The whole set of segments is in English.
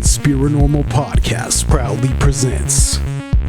Conspirinormal podcast proudly presents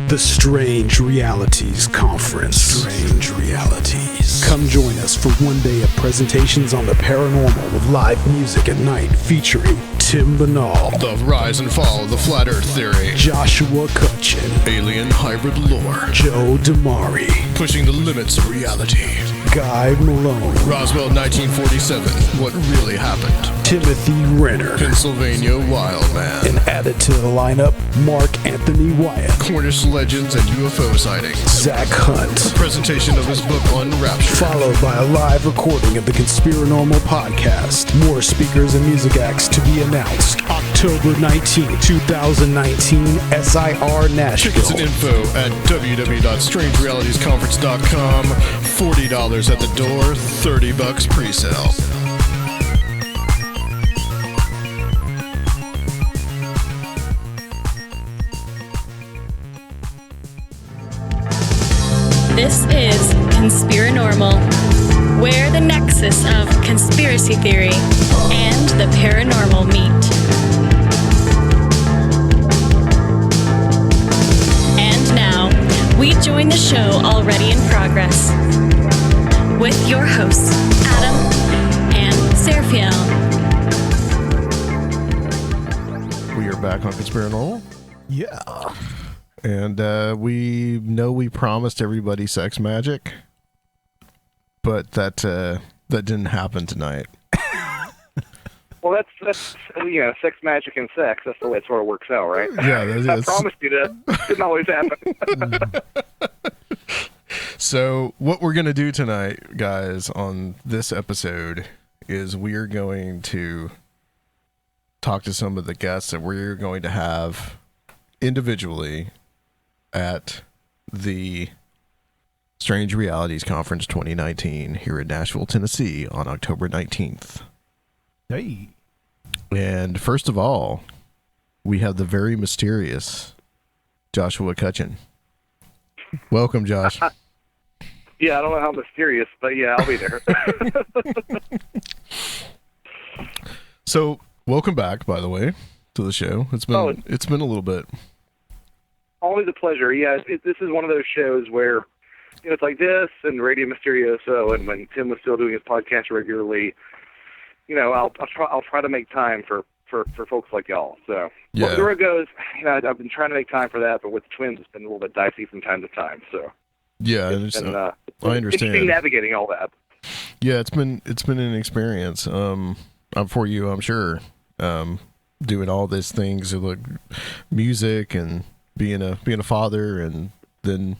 the Strange Realities Conference. Strange Realities. Come join us for one day of presentations on the paranormal with live music at night featuring Tim Binnall, the rise and fall of the flat earth theory, Joshua Cutchin, alien hybrid lore, Joe Damari, pushing the limits of reality, Guy Malone, Roswell 1947, what really happened, Timothy Renner, Pennsylvania Wildman, and added to the lineup, Mark Anthony Wyatt, Cornish legends and UFO sightings, Zach Hunt, a presentation of his book Unraptured, followed by a live recording of the Conspirinormal podcast. More speakers and music acts to be announced. October 19, 2019, SIR Nashville. Tickets and info at www.strangerealitiesconference.com. $40 at the door, $30 pre-sale. This is Conspirinormal, where the nexus of conspiracy theory and the paranormal meet. And now, we join the show already in progress with your hosts, Adam and Seraphiel. We are back on Conspirinormal. Yeah. And we know we promised everybody sex magic, but that didn't happen tonight. Well, that's sex magic and sex. That's the way it sort of works out, right? Yeah, that is. I promised you that. Didn't always happen. So what we're going to do tonight, guys, on this episode is we are going to talk to some of the guests that we're going to have individually at the Strange Realities Conference 2019 here in Nashville, Tennessee on October 19th. Hey. And first of all, we have the very mysterious Joshua Cutchin. Welcome, Josh. Yeah, I don't know how mysterious, but yeah, I'll be there. So, welcome back, by the way, to the show. It's been a little bit. Always a pleasure. Yeah, this is one of those shows where it's like this and Radio Mysterioso, and when Tim was still doing his podcast regularly, I'll try to make time for folks like y'all. So yeah. Where it goes, I've been trying to make time for that, but with the twins, it's been a little bit dicey from time to time. So yeah, I understand. Interesting navigating all that. Yeah, it's been an experience. For you, I'm sure. Doing all these things like music and being a father, and then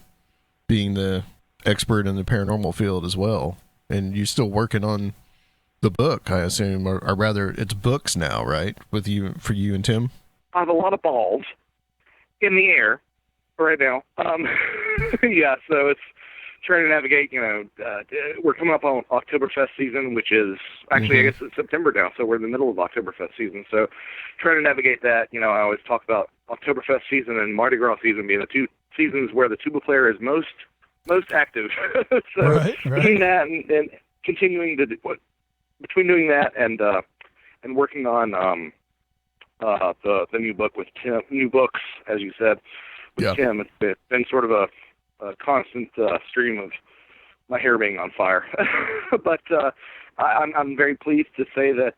being the expert in the paranormal field as well. And you're still working on the book, I assume, or rather, it's books now, right? For you and Tim. I have a lot of balls in the air right now. Yeah, so it's trying to navigate. We're coming up on Oktoberfest season, which is actually, I guess it's September now, so we're in the middle of Oktoberfest season. So trying to navigate that. I always talk about Oktoberfest season and Mardi Gras season being the two seasons where the tuba player is most active. So Right. between that and continuing to between doing that and working on the new book with Tim, new books, as you said, with Tim, it's been sort of a constant stream of my hair being on fire. But I'm very pleased to say that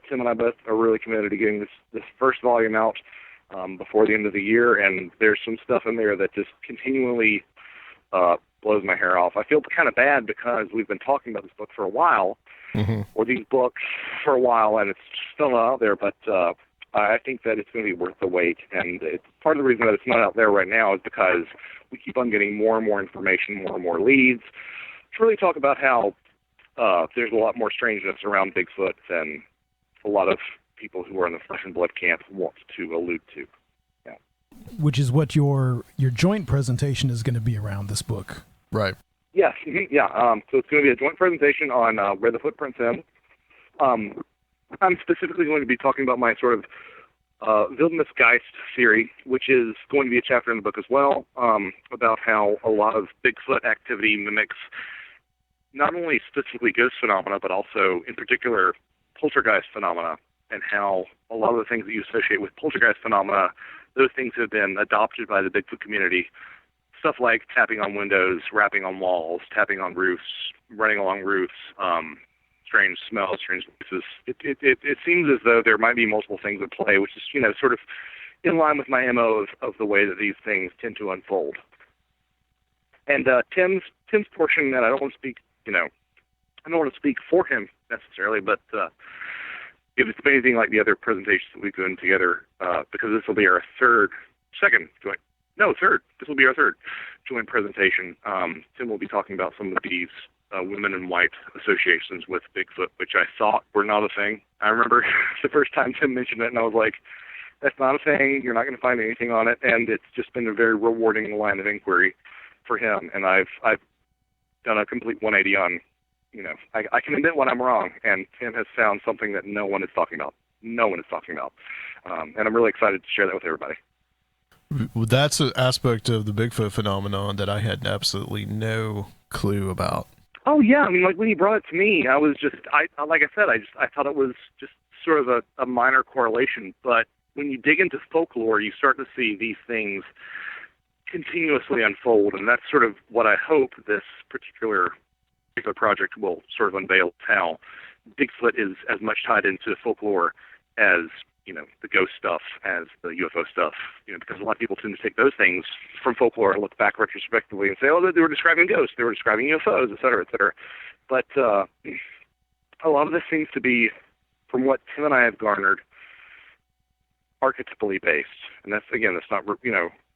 Tim and I both are really committed to getting this first volume out before the end of the year, and there's some stuff in there that just continually blows my hair off. I feel kind of bad because we've been talking about this book for a while, or these books for a while, and it's still not out there, but I think that it's going to be worth the wait, and it's part of the reason that it's not out there right now is because we keep on getting more and more information, more and more leads to really talk about how there's a lot more strangeness around Bigfoot than a lot of people who are in the flesh and blood camp want to allude to. Yeah. Which is what your joint presentation is going to be around this book. Right. Yes. Yeah. So it's going to be a joint presentation on where the footprints end. I'm specifically going to be talking about my sort of Wilderness Geist theory, which is going to be a chapter in the book as well, about how a lot of Bigfoot activity mimics not only specifically ghost phenomena, but also in particular poltergeist phenomena. and how a lot of the things that you associate with poltergeist phenomena, those things have been adopted by the Bigfoot community. Stuff like tapping on windows, rapping on walls, tapping on roofs, running along roofs, strange smells, strange voices. It seems as though there might be multiple things at play, which is, sort of in line with my MO of the way that these things tend to unfold. And Tim's portion, and I don't want to speak, I don't want to speak for him necessarily, but if it's anything like the other presentations that we've done together, because this will be our third. This will be our third joint presentation. Tim will be talking about some of these women in white associations with Bigfoot, which I thought were not a thing. I remember the first time Tim mentioned it, and I was like, that's not a thing. You're not going to find anything on it. And it's just been a very rewarding line of inquiry for him. And I've done a complete 180 on, I can admit when I'm wrong, and Tim has found something that no one is talking about. And I'm really excited to share that with everybody. That's an aspect of the Bigfoot phenomenon that I had absolutely no clue about. Oh yeah, I mean, like when he brought it to me, I was just, I thought it was just sort of a minor correlation. But when you dig into folklore, you start to see these things continuously unfold, and that's sort of what I hope this particular project will sort of unveil, how Bigfoot is as much tied into folklore as the ghost stuff, as the UFO stuff, because a lot of people tend to take those things from folklore and look back retrospectively and say, oh, they were describing ghosts, they were describing UFOs, et cetera, et cetera. But a lot of this seems to be, from what Tim and I have garnered, archetypally based. And that's not,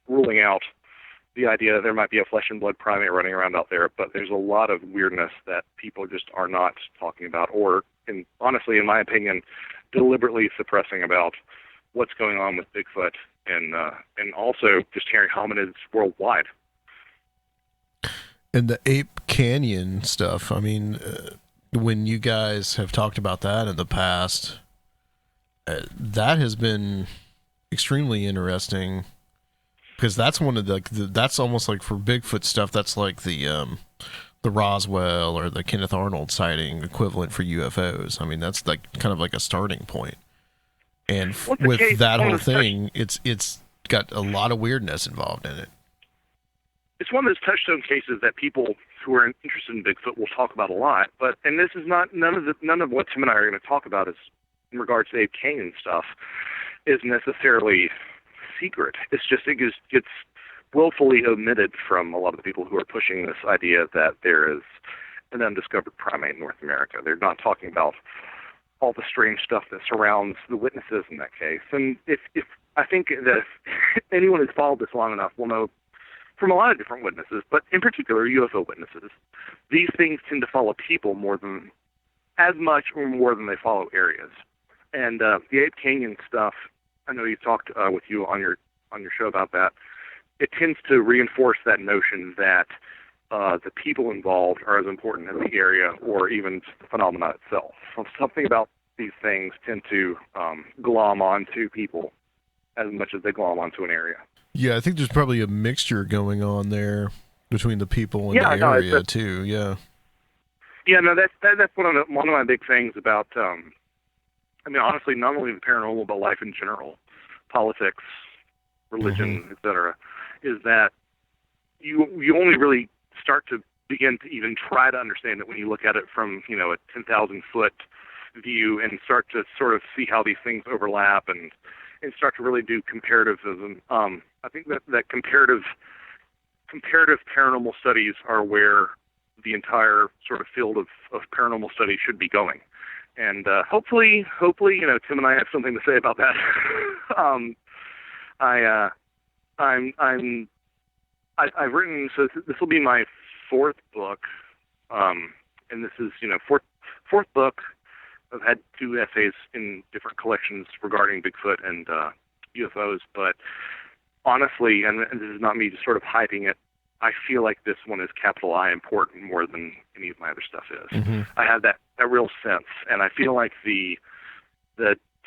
ruling out the idea that there might be a flesh and blood primate running around out there, but there's a lot of weirdness that people just are not talking about, or, honestly, in my opinion, deliberately suppressing about what's going on with Bigfoot, and also just hairy hominids worldwide. And the Ape Canyon stuff, I mean, when you guys have talked about that in the past, that has been extremely interesting, because that's one of that's almost like, for Bigfoot stuff, that's like the Roswell or the Kenneth Arnold sighting equivalent for UFOs. I mean, that's like kind of like a starting point. And with that whole thing, it's got a lot of weirdness involved in it. It's one of those touchstone cases that people who are interested in Bigfoot will talk about a lot. And this is not, none of what Tim and I are going to talk about is, in regards to Ape Canyon stuff, is necessarily secret. It's just, it gets willfully omitted from a lot of the people who are pushing this idea that there is an undiscovered primate in North America. They're not talking about all the strange stuff that surrounds the witnesses in that case. And if I think that if anyone who's followed this long enough will know from a lot of different witnesses, but in particular UFO witnesses, these things tend to follow people as much or more than they follow areas. And the Ape Canyon stuff, I know you talked with you on your show about that. It tends to reinforce that notion that the people involved are as important as the area or even the phenomena itself. So something about these things tend to glom onto people as much as they glom onto an area. Yeah, I think there's probably a mixture going on there between the people and the area too. Yeah. Yeah, no, that's one of my big things about. I mean, honestly, not only the paranormal, but life in general, politics, religion, etc., is that you only really start to begin to even try to understand it when you look at it from a 10,000 foot view and start to sort of see how these things overlap and start to really do comparativism. I think that comparative paranormal studies are where the entire sort of field of paranormal studies should be going. And hopefully, Tim and I have something to say about that. I've written, so this will be my fourth book, and this is fourth book. I've had 2 essays in different collections regarding Bigfoot and UFOs, but honestly, and this is not me just sort of hyping it, I feel like this one is capital I important more than any of my other stuff is. Mm-hmm. I have that real sense, and I feel like the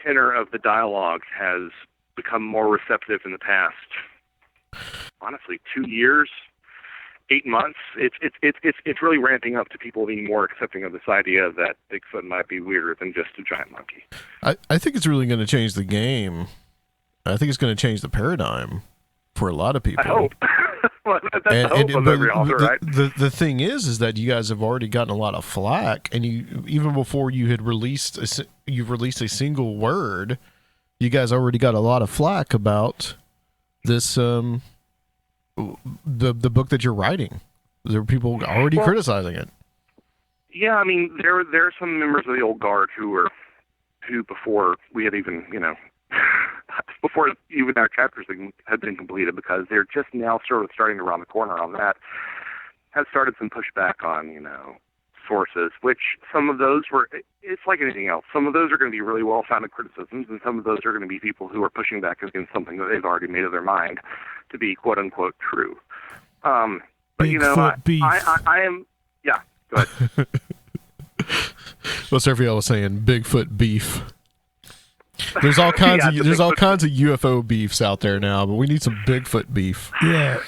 tenor of the dialogue has become more receptive in the past, honestly, 2 years. 8 months, it's really ramping up to people being more accepting of this idea that Bigfoot might be weirder than just a giant monkey. I think it's really going to change the game. I think it's going to change the paradigm for a lot of people. I hope. Well, that's the hope of every author, right? The thing is that you guys have already gotten a lot of flack, and you even before you had released a single word, you guys already got a lot of flack about this the book that you're writing. There are people already criticizing it. Yeah, I mean there are some members of the old guard who before we had even before even our chapters had been completed, because they're just now sort of starting to round the corner on that, have started some pushback on, sources, which some of those were, it's like anything else. Some of those are going to be really well-founded criticisms, and some of those are going to be people who are pushing back against something that they've already made of their mind to be quote-unquote true. But, I am, yeah, go ahead. What's Raphael was saying? Bigfoot beef. There's all kinds of UFO beefs out there now, but we need some Bigfoot beef. Yeah,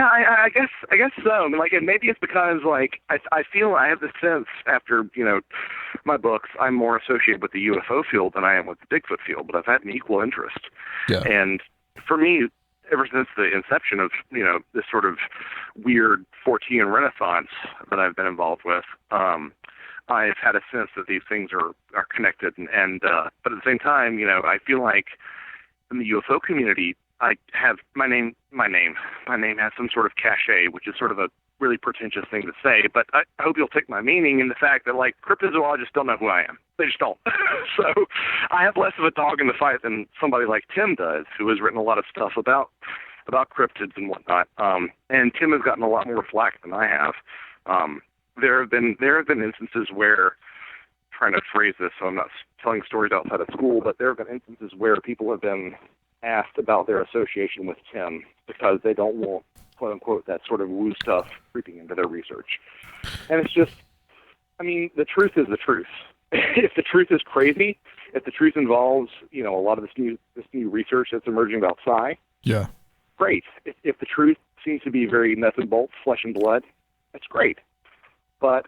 I guess so. And maybe it's because I feel I have the sense after my books, I'm more associated with the UFO field than I am with the Bigfoot field, but I've had an equal interest. Yeah. And for me, ever since the inception of this sort of weird Fortean Renaissance that I've been involved with, I've had a sense that these things are connected, and but at the same time, I feel like in the UFO community, I have my name has some sort of cachet, which is sort of a really pretentious thing to say, but I hope you'll take my meaning in the fact that cryptozoologists don't know who I am. They just don't. So I have less of a dog in the fight than somebody like Tim does, who has written a lot of stuff about cryptids and whatnot. And Tim has gotten a lot more flack than I have. There have been instances where, trying to phrase this so I'm not telling stories outside of school, but there have been instances where people have been asked about their association with Tim because they don't want, quote unquote, that sort of woo stuff creeping into their research. And it's just, the truth is the truth. If the truth is crazy, if the truth involves, a lot of this new research that's emerging about psi, yeah, great. If the truth seems to be very nuts and bolts, flesh and blood, that's great. But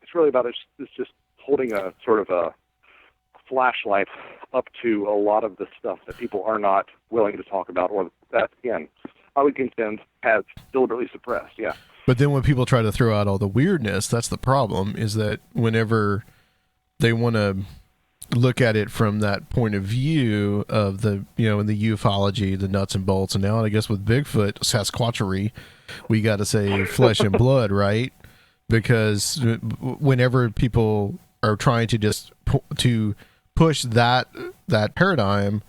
it's really about it's just holding a sort of a flashlight up to a lot of the stuff that people are not willing to talk about, or that, again, I would contend has deliberately suppressed, yeah. But then when people try to throw out all the weirdness, that's the problem, is that whenever they want to look at it from that point of view of the, in the ufology, the nuts and bolts, and now I guess with Bigfoot, Sasquatchery, we got to say flesh and blood, right? Because whenever people are trying to just to push that paradigm,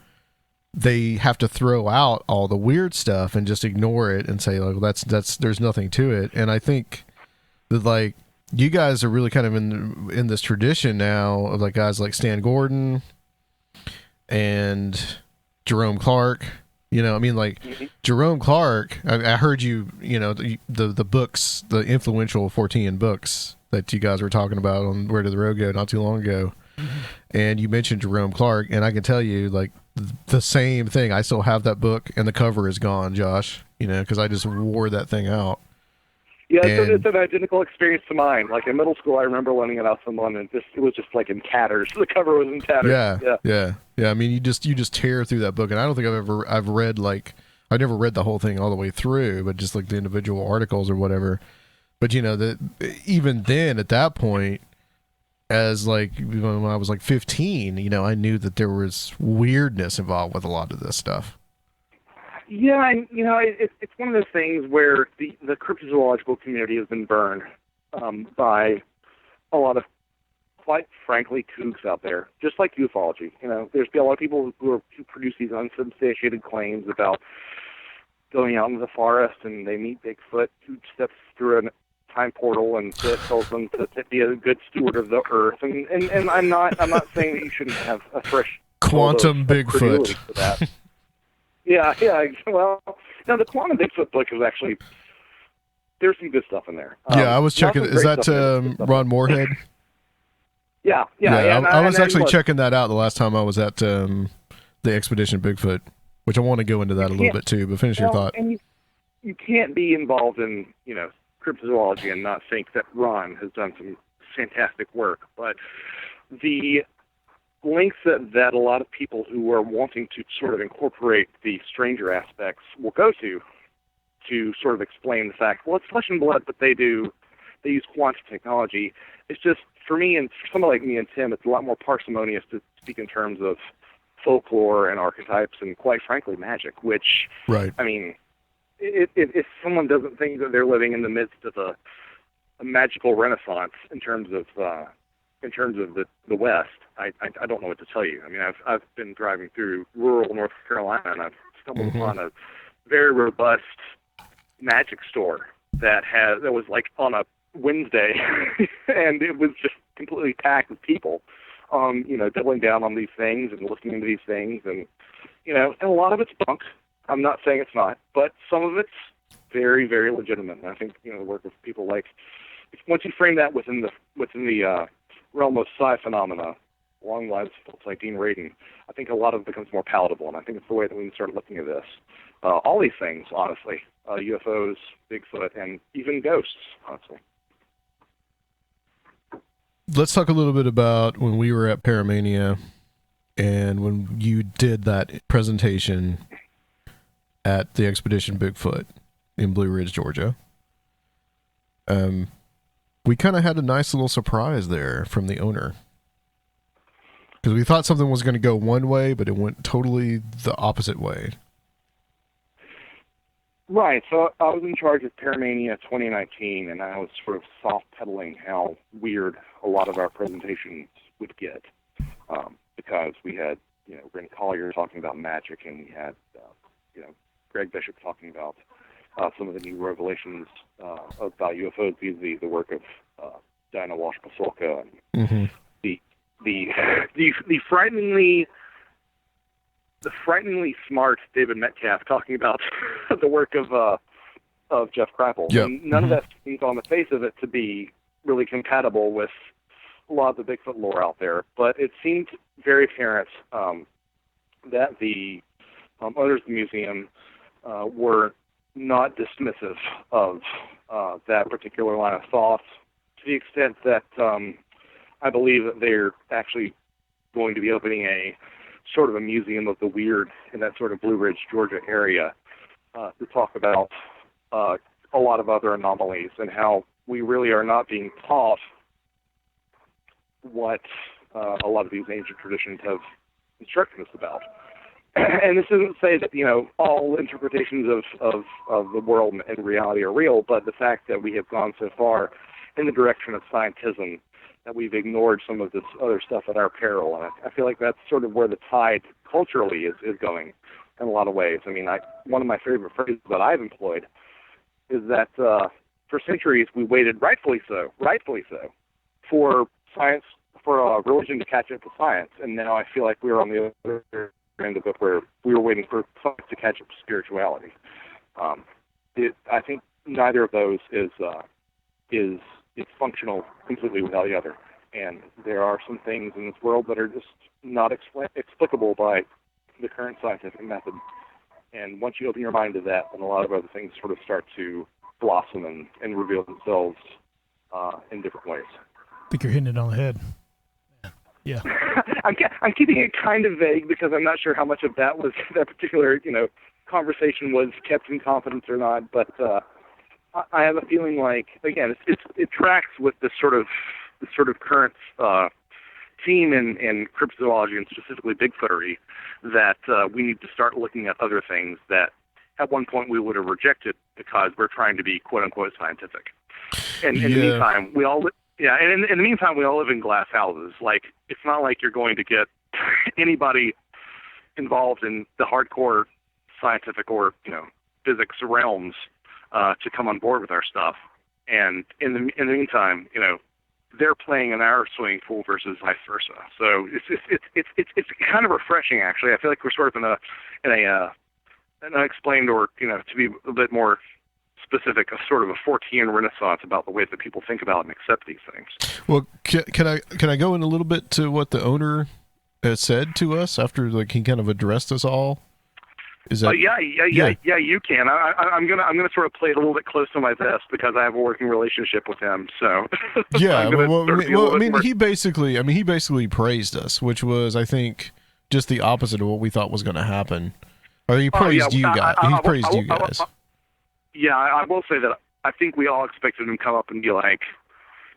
they have to throw out all the weird stuff and just ignore it and say, like, well, that's there's nothing to it. And I think that you guys are really kind of in this tradition now of guys like Stan Gordon and Jerome Clark. Mm-hmm. Jerome Clark, I heard you, the books, the influential Fortean books that you guys were talking about on Where Did the Road Go not too long ago. Mm-hmm. And you mentioned Jerome Clark, and I can tell you, the same thing. I still have that book, and the cover is gone, Josh, because I just wore that thing out. Yeah, it's an identical experience to mine. In middle school, I remember lending it out to someone, and it was just in tatters. The cover was in tatters. Yeah. You just tear through that book, and I don't think I've read I've never read the whole thing all the way through, but just the individual articles or whatever. But even then, at that point, as when I was 15, I knew that there was weirdness involved with a lot of this stuff. Yeah, it's one of those things where the cryptozoological community has been burned by a lot of, quite frankly, kooks out there, just like ufology. There's a lot of people who produce these unsubstantiated claims about going out into the forest and they meet Bigfoot who steps through a time portal and tells them to be a good steward of the earth. And I'm not saying that you shouldn't have a fresh quantum Bigfoot for that. Yeah. Well, now the Quantum Bigfoot book is actually, there's some good stuff in there. I was checking. Is that Ron Moorhead? Yeah. I was actually checking that out the last time I was at the Expedition Bigfoot, which I want to go into that a little bit too. But finish your thought. you can't be involved in, cryptozoology and not think that Ron has done some fantastic work. But the lengths that a lot of people who are wanting to sort of incorporate the stranger aspects will go to sort of explain the fact, well, it's flesh and blood, but they use quantum technology. It's just, for me and for someone like me and Tim, it's a lot more parsimonious to speak in terms of folklore and archetypes and, quite frankly, magic, which, right. I mean, if someone doesn't think that they're living in the midst of a magical renaissance in terms of the West, I don't know what to tell you. I mean, I've been driving through rural North Carolina, and I've stumbled upon a very robust magic store that was like on a Wednesday, and it was just completely packed with people, doubling down on these things and listening to these things, and and a lot of it's bunk. I'm not saying it's not, but some of it's very, very legitimate. And I think the work of people like, once you frame that within the realm of psi phenomena, along the lines of folks like Dean Radin, I think a lot of it becomes more palatable, and I think it's the way that we can start looking at this. All these things, honestly, UFOs, Bigfoot, and even ghosts, honestly. Let's talk a little bit about when we were at Paramania and when you did that presentation at the Expedition Bigfoot in Blue Ridge, Georgia. We kind of had a nice little surprise there from the owner, because we thought something was going to go one way, but it went totally the opposite way. Right. So I was in charge of Paramania 2019, and I was sort of soft-pedaling how weird a lot of our presentations would get, because we had, Ren Collier talking about magic, and we had, Greg Bishop talking about some of the new revelations about UFOs, vis-a-vis the work of Diana Walsh-Pasulka, and the frighteningly smart David Metcalf talking about the work of Jeff Krapel. Yep. And none of that seems on the face of it to be really compatible with a lot of the Bigfoot lore out there, but it seemed very apparent that the owners of the museum were not dismissive of that particular line of thought, to the extent that I believe that they're actually going to be opening a sort of a museum of the weird in that sort of Blue Ridge, Georgia area, to talk about a lot of other anomalies and how we really are not being taught what a lot of these ancient traditions have instructed us about. And this isn't to say that, all interpretations of the world and reality are real, but the fact that we have gone so far in the direction of scientism that we've ignored some of this other stuff at our peril. And I feel like that's sort of where the tide culturally is going in a lot of ways. I mean, one of my favorite phrases that I've employed is that for centuries we waited, rightfully so, for science, for religion to catch up to science. And now I feel like we're on the other end of it, where we were waiting for science to catch up to spirituality. I think neither of those is functional completely without the other. And there are some things in this world that are just not explicable by the current scientific method. And once you open your mind to that, then a lot of other things sort of start to blossom and reveal themselves in different ways. I think you're hitting it on the head. Yeah. I'm keeping it kind of vague because I'm not sure how much of that particular, conversation was kept in confidence or not, but I have a feeling like, again, it tracks with this sort of current theme in cryptozoology and specifically Bigfootery, that we need to start looking at other things that at one point we would have rejected because we're trying to be quote unquote scientific. And in the meantime, we all live in glass houses. Like, it's not like you're going to get anybody involved in the hardcore scientific or physics realms to come on board with our stuff. And in the meantime, they're playing in our swimming pool versus vice versa. So it's kind of refreshing, actually. I feel like we're sort of in an unexplained, or to be a bit more specific, a sort of a Fortean renaissance about the way that people think about and accept these things. Well, can I go in a little bit to what the owner has said to us after he kind of addressed us all? Is that? Yeah. You can. I'm gonna sort of play it a little bit close to my vest because I have a working relationship with him. So yeah. He basically praised us, which was, I think, just the opposite of what we thought was going to happen. Or he praised you guys. He praised you guys. Yeah, I will say that I think we all expected him to come up and be like,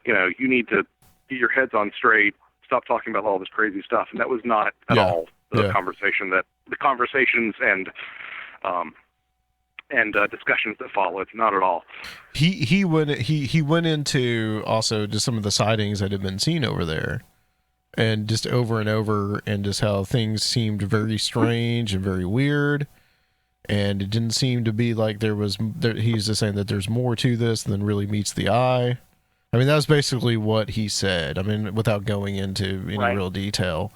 you need to get your heads on straight, stop talking about all this crazy stuff, and that was not at all the conversations and discussions that followed. Not at all. He went into also just some of the sightings that had been seen over there, and just over and over, and just how things seemed very strange and very weird. And it didn't seem to be like he's just saying that there's more to this than really meets the eye. I mean, that was basically what he said. I mean, without going into any real detail.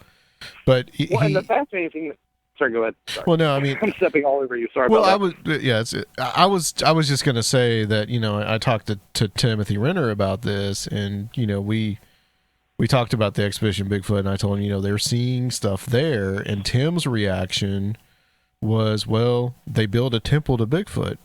But and the fascinating thing. Sorry, go ahead. Sorry. Well, no, I mean, I'm stepping all over you. Sorry about that. I was just going to say that, I talked to Timothy Renner about this, and, we talked about the Expedition Bigfoot, and I told him, they're seeing stuff there, and Tim's reaction was, well, they built a temple to Bigfoot.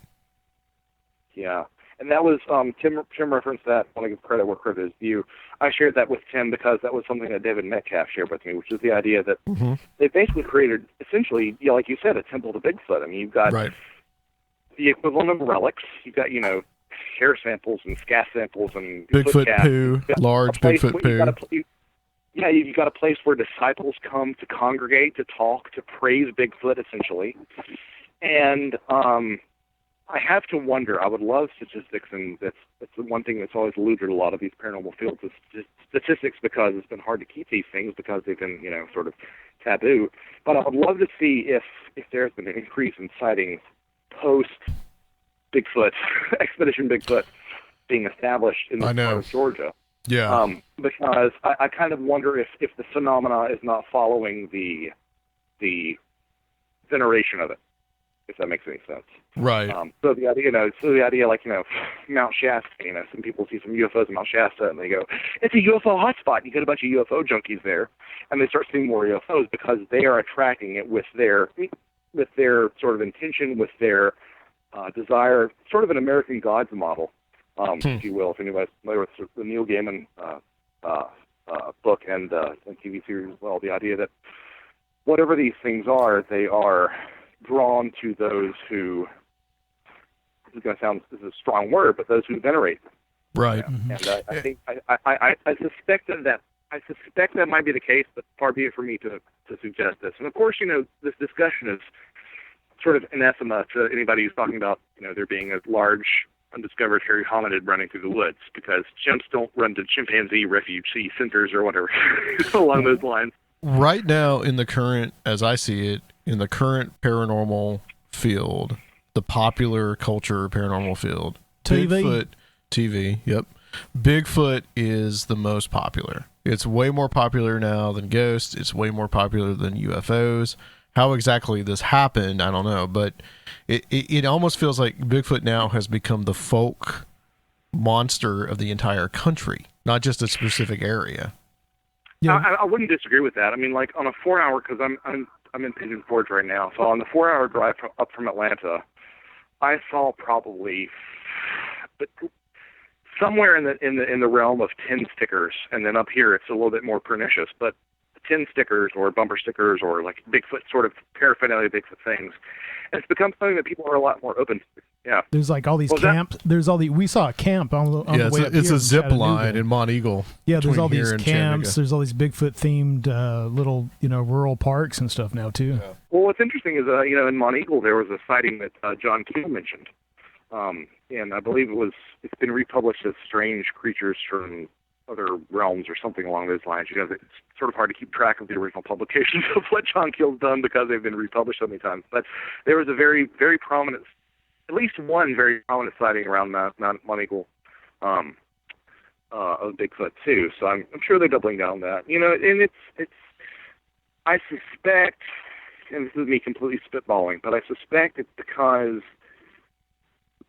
Yeah, and that was Tim referenced that. I want to give credit where credit is due. I shared that with Tim because that was something that David Metcalf shared with me, which is the idea that they basically created, essentially, like you said, a temple to Bigfoot. I mean, you've got the equivalent of relics. You've got, hair samples and scat samples and Bigfoot poo, large Bigfoot poo. You've got a place where disciples come to congregate, to talk, to praise Bigfoot, essentially. And I have to wonder, I would love statistics, and that's the one thing that's always eluded a lot of these paranormal fields is statistics, because it's been hard to keep these things because they've been, sort of taboo. But I would love to see if there's been an increase in sightings post-Bigfoot, Expedition Bigfoot being established in this part of Georgia. Yeah. Because I kind of wonder if the phenomena is not following the veneration of it, if that makes any sense. Right. So the idea, like, Mount Shasta, some people see some UFOs in Mount Shasta and they go, it's a UFO hotspot. You get a bunch of UFO junkies there, and they start seeing more UFOs because they are attracting it with their sort of intention, with their desire, sort of an American Gods model. If you will, if anybody's familiar with the Neil Gaiman book and TV series as well, the idea that whatever these things are, they are drawn to those who, this is a strong word, but those who venerate them. Right. And I think I suspect that might be the case, but far be it for me to suggest this. And of course, this discussion is sort of anathema to anybody who's talking about, there being a large undiscovered hairy hominid running through the woods, because chimps don't run to chimpanzee refugee centers or whatever along those lines. Right now, as I see it, in the current paranormal field, the popular culture paranormal field, Bigfoot TV, yep. Bigfoot is the most popular. It's way more popular now than ghosts. It's way more popular than UFOs. How exactly this happened, I don't know, but it almost feels like Bigfoot now has become the folk monster of the entire country, not just a specific area. Yeah, I wouldn't disagree with that. I mean, like on a 4-hour, because I'm in Pigeon Forge right now, so on the 4-hour drive up from Atlanta, I saw probably somewhere in the realm of 10 stickers, and then up here it's a little bit more pernicious, but 10 stickers or bumper stickers or like Bigfoot sort of paraphernalia Bigfoot things. And it's become something that people are a lot more open to. Yeah. There's like all these camps. We saw a camp on the way up it's here a zip line in Mont Eagle. Yeah, there's all these camps. There's all these Bigfoot themed little, rural parks and stuff now too. Yeah. Well, what's interesting is, in Mont Eagle there was a sighting that John Keel mentioned. And I believe it's been republished as Strange Creatures from Other Realms or something along those lines. It's sort of hard to keep track of the original publications of what John Keel's done because they've been republished so many times. But there was a very, very prominent, at least one very prominent sighting around Mount Eagle of Bigfoot too. So I'm sure they're doubling down on that. And it's I suspect, and this is me completely spitballing, but I suspect it's because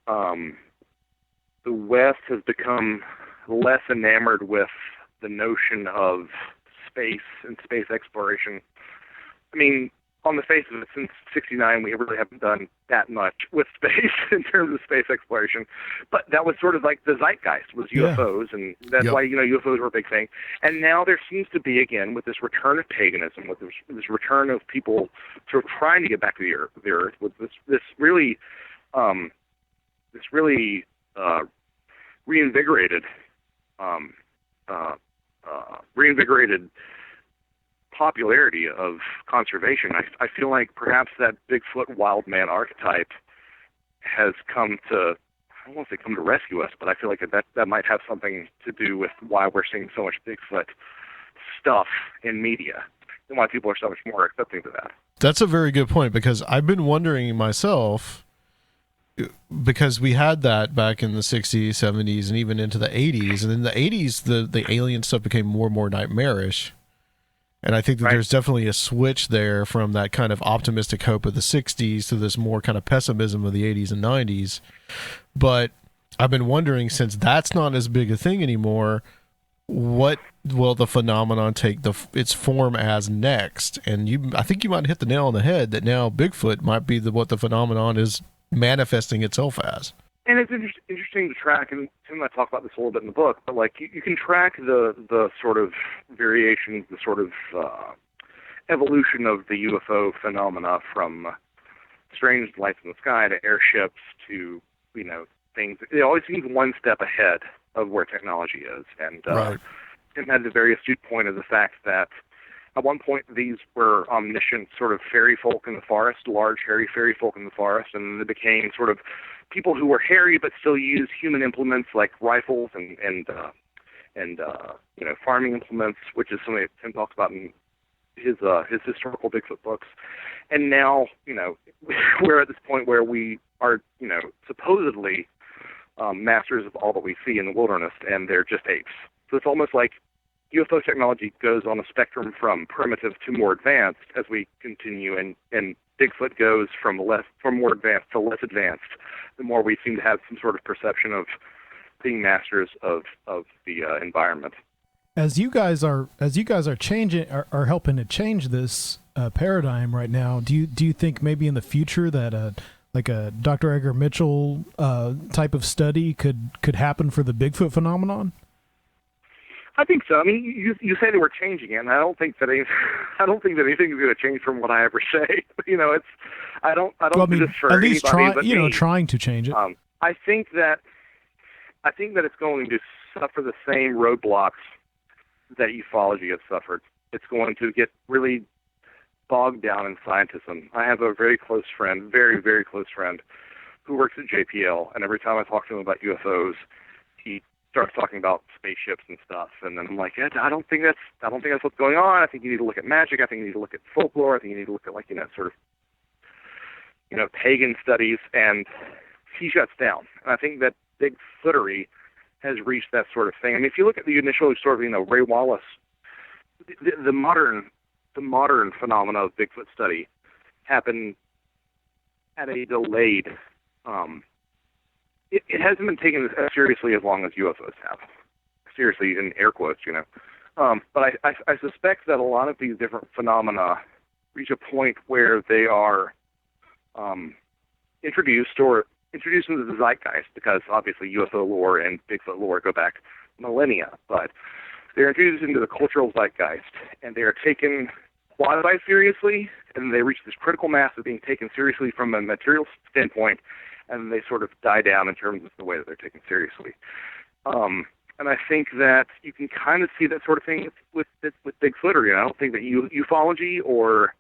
the West has become less enamored with the notion of space and space exploration. I mean, on the face of it, since '69, we really haven't done that much with space in terms of space exploration. But that was sort of like the zeitgeist was UFOs, and that's why UFOs were a big thing. And now there seems to be, again, with this return of paganism, with this return of people sort of trying to get back to the earth, with this really reinvigorated popularity of conservation. I feel like perhaps that Bigfoot wild man archetype has come to, I don't want to say come to rescue us, but I feel like that might have something to do with why we're seeing so much Bigfoot stuff in media and why people are so much more accepting to that. That's a very good point, because I've been wondering myself, because we had that back in the 60s, 70s, and even into the 80s. And in the 80s, the alien stuff became more and more nightmarish. And I think that there's definitely a switch there from that kind of optimistic hope of the 60s to this more kind of pessimism of the 80s and 90s. But I've been wondering, since that's not as big a thing anymore, what will the phenomenon take its form as next? And I think you might hit the nail on the head that now Bigfoot might be what the phenomenon is manifesting itself as. And it's interesting to track, and Tim and I talk about this a little bit in the book, but like you can track the sort of variations, the sort of evolution of the UFO phenomena from strange lights in the sky to airships to, things. It always seems one step ahead of where technology is. And Tim had the very astute point of the fact that at one point these were omniscient sort of fairy folk in the forest, large hairy fairy folk in the forest, and they became sort of people who were hairy but still used human implements like rifles and farming implements, which is something that Tim talks about in his historical Bigfoot books. And now, we're at this point where we are, supposedly masters of all that we see in the wilderness, and they're just apes. So it's almost like UFO technology goes on a spectrum from primitive to more advanced as we continue, and Bigfoot goes from more advanced to less advanced, the more we seem to have some sort of perception of being masters of the environment. As you guys are changing, are helping to change this paradigm right now, do you think maybe in the future that like a Dr. Edgar Mitchell type of study could happen for the Bigfoot phenomenon? I think so. I mean, you say that we're changing it, and I don't think that anything is going to change from what I ever say. I don't do this for at least anybody trying to change it. I think that it's going to suffer the same roadblocks that ufology has suffered. It's going to get really bogged down in scientism. I have a very close friend, very, very close friend, who works at JPL, and every time I talk to him about UFOs, he starts talking about spaceships and stuff, and then I'm like, I don't think that's what's going on. I think you need to look at magic. I think you need to look at folklore. I think you need to look at pagan studies, and he shuts down. And I think that Bigfootery has reached that sort of thing. I mean, if you look at the initial sort of Ray Wallace, the modern phenomena of Bigfoot study happened at a delayed. It hasn't been taken as seriously as long as UFOs have. Seriously, in air quotes, But I suspect that a lot of these different phenomena reach a point where they are introduced into the zeitgeist, because obviously UFO lore and Bigfoot lore go back millennia, but they're introduced into the cultural zeitgeist, and they are taken quasi-seriously, and they reach this critical mass of being taken seriously from a material standpoint, and they sort of die down in terms of the way that they're taken seriously. And I think that you can kind of see that sort of thing with Bigfootery. I don't think that ufology or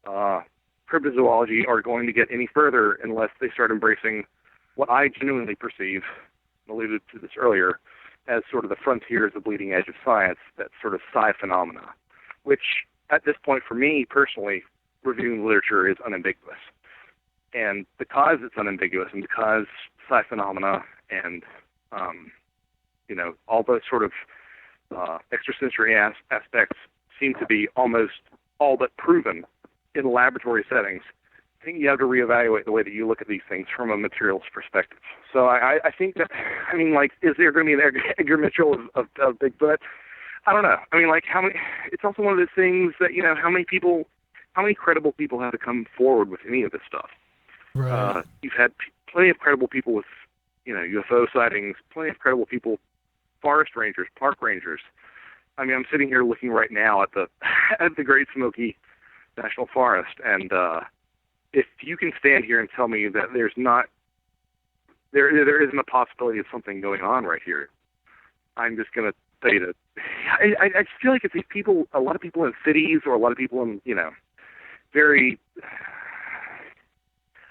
cryptozoology are going to get any further unless they start embracing what I genuinely perceive, alluded to this earlier, as sort of the frontiers, the bleeding edge of science, that sort of psi phenomena, which at this point for me personally, reviewing literature is unambiguous. And because it's unambiguous, and because psi phenomena and all those sort of extrasensory aspects seem to be almost all but proven in laboratory settings, I think you have to reevaluate the way that you look at these things from a materials perspective. So I think that, is there going to be an Edgar Mitchell of Bigfoot? I don't know. How many? It's also one of those things that, how many people how many credible people have to come forward with any of this stuff? Right. You've had plenty of credible people with, UFO sightings, plenty of credible people, forest rangers, park rangers. I mean, I'm sitting here looking right now at the at the Great Smoky National Forest, and if you can stand here and tell me that there isn't a possibility of something going on right here, I'm just going to say that I just feel like it's these people, a lot of people in cities or a lot of people in, very,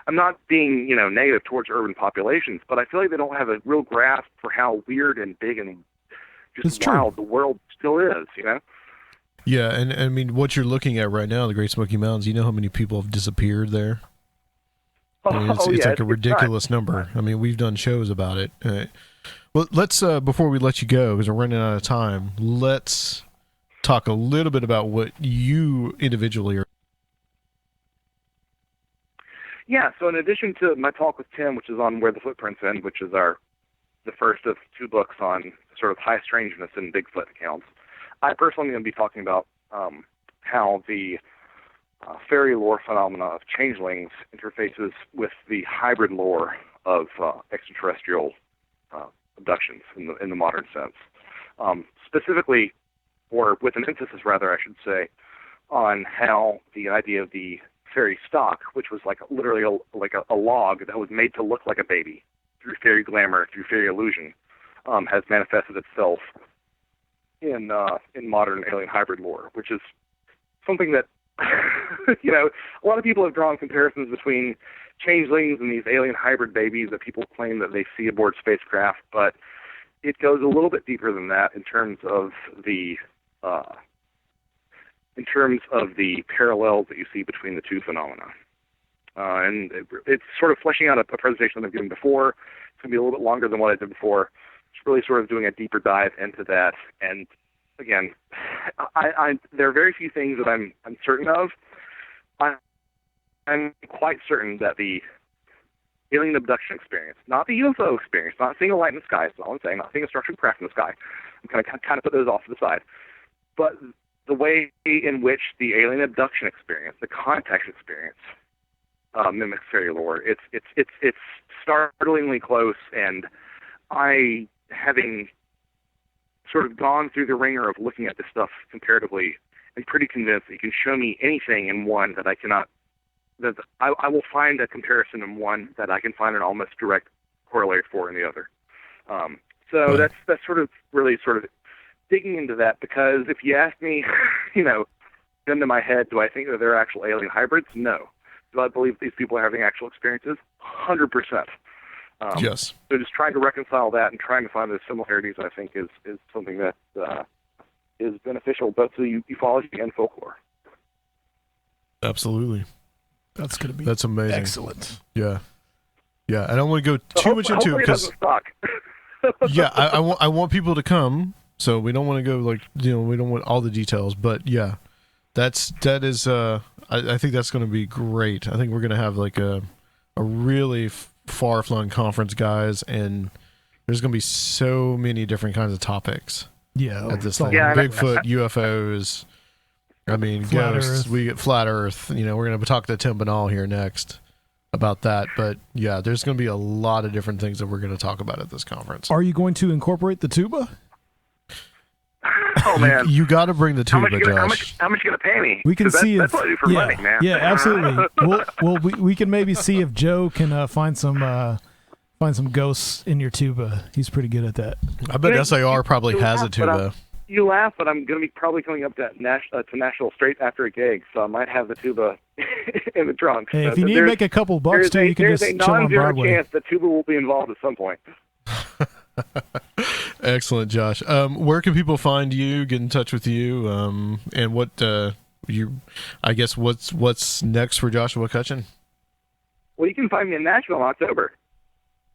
I'm not being, negative towards urban populations, but I feel like they don't have a real grasp for how weird and big and just wild the world still is, Yeah, and I mean, what you're looking at right now, the Great Smoky Mountains, you know how many people have disappeared there? I mean, it's like a ridiculous number. I mean, we've done shows about it. Well, let's, before we let you go, because we're running out of time, let's talk a little bit about what you individually are. Yeah, so in addition to my talk with Tim, which is on Where the Footprints End, which is the first of 2 books on sort of high strangeness in Bigfoot accounts, I personally am going to be talking about how the fairy lore phenomena of changelings interfaces with the hybrid lore of extraterrestrial abductions in the modern sense. Specifically, or with an emphasis rather, I should say, on how the idea of the fairy stock, which was literally a log that was made to look like a baby through fairy glamour, through fairy illusion, has manifested itself in modern alien hybrid lore, which is something that a lot of people have drawn comparisons between changelings and these alien hybrid babies that people claim that they see aboard spacecraft, but it goes a little bit deeper than that in terms of the parallels that you see between the 2 phenomena. And it's sort of fleshing out a presentation that I've given before. It's going to be a little bit longer than what I did before. It's really sort of doing a deeper dive into that. And again, there are very few things that I'm certain of. I'm quite certain that the alien abduction experience, not the UFO experience, not seeing a light in the sky, that's all I'm saying, not seeing a structured craft in the sky. I'm kind of put those off to the side. But the way in which the alien abduction experience, the contact experience, mimics fairy lore, it's startlingly close. And I, having sort of gone through the ringer of looking at this stuff comparatively, I'm pretty convinced that you can show me anything in one that I cannot, that I will find a comparison in one that I can find an almost direct corollary for in the other. So that's sort of really sort of digging into that, because if you ask me, into my head, do I think that they're actual alien hybrids? No. Do I believe these people are having actual experiences? 100%. Yes. So just trying to reconcile that and trying to find the similarities, I think, is something that is beneficial both to ufology and folklore. Absolutely. That's amazing. Excellent. Yeah. Yeah, I don't want to go too much into it because yeah, I want people to come, so we don't want to go we don't want all the details, but yeah, that is I think that's going to be great. I think we're going to have a really far-flung conference, guys, and there's going to be so many different kinds of topics. Yeah, at this thing. Yeah, Bigfoot, UFOs. I mean, Flat ghosts. Earth. We get flat Earth. We're going to talk to Tim Binnall here next about that. But yeah, there's going to be a lot of different things that we're going to talk about at this conference. Are you going to incorporate the tuba? Oh man, you got to bring the tuba, Josh. How much you gonna pay me? We can see that's if what I do for money, man. Yeah, absolutely. We can maybe see if Joe can find some ghosts in your tuba. He's pretty good at that. I bet SAR probably has a tuba. You laugh, but I'm going to be probably coming up to Nashville straight after a gig, so I might have the tuba in the trunk. Hey, if you need to make a couple bucks too, you can just chill on Broadway. There's a non-zero chance the tuba will be involved at some point. Excellent, Josh. Where can people find you, get in touch with you, and what I guess what's next for Joshua Cutchin? Well, you can find me in Nashville in October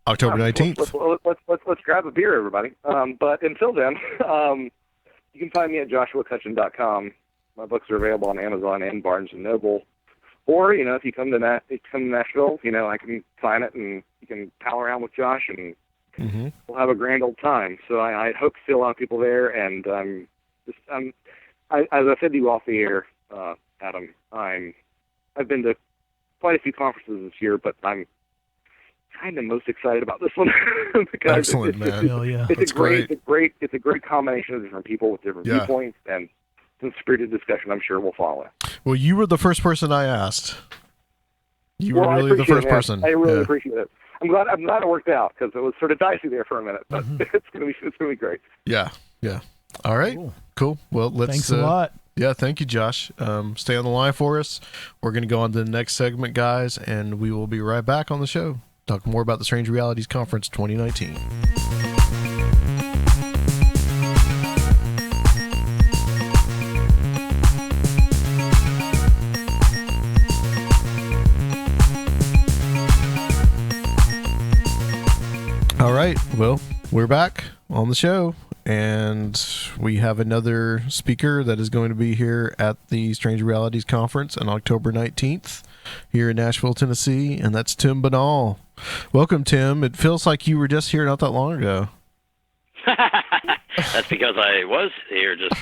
19th. Let's grab a beer, everybody. But until then, you can find me at joshuacutchin.com. My books are available on Amazon and Barnes & Noble. Or, if you come to Nashville, I can sign it and you can pal around with Josh and we'll have a grand old time. So I hope to see a lot of people there. And as I said to you off the air, Adam, I'm I've been to quite a few conferences this year, but I'm kind of most excited about this one because Excellent, man. Hell yeah. it's a great combination of different people with different viewpoints, and some spirited discussion I'm sure will follow. Well, you were the first person I asked. You were really the first person. I really appreciate it. I'm glad it worked out because it was sort of dicey there for a minute, but it's gonna be great. Yeah. All right. Cool. Well, let's. Thanks a lot. Yeah, thank you, Josh. Stay on the line for us. We're going to go on to the next segment, guys, and we will be right back on the show. Talk more about the Strange Realities Conference 2019. All right, well, we're back on the show, and we have another speaker that is going to be here at the Strange Realities Conference on October 19th here in Nashville, Tennessee, and that's Tim Binnall. Welcome, Tim. It feels like you were just here not that long ago. That's because I was here just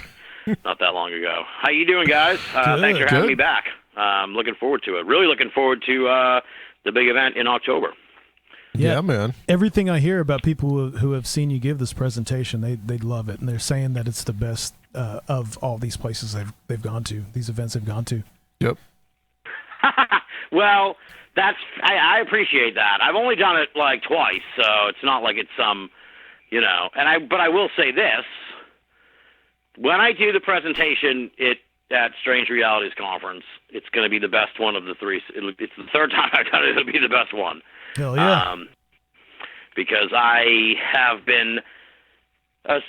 not that long ago. How you doing, guys? Thanks for having me back. I'm looking forward to it. Really looking forward to the big event in October. Yeah, man. Everything I hear about people who have seen you give this presentation, they love it, and they're saying that it's the best of all these places they've gone to, these events they've gone to. Yep. Well, I appreciate that. I've only done it like twice, so it's not like it's some, but I will say this: when I do the presentation at Strange Realities Conference, it's going to be the best one of the three. It's the third time I've done it. It'll be the best one. Hell yeah. Because I have been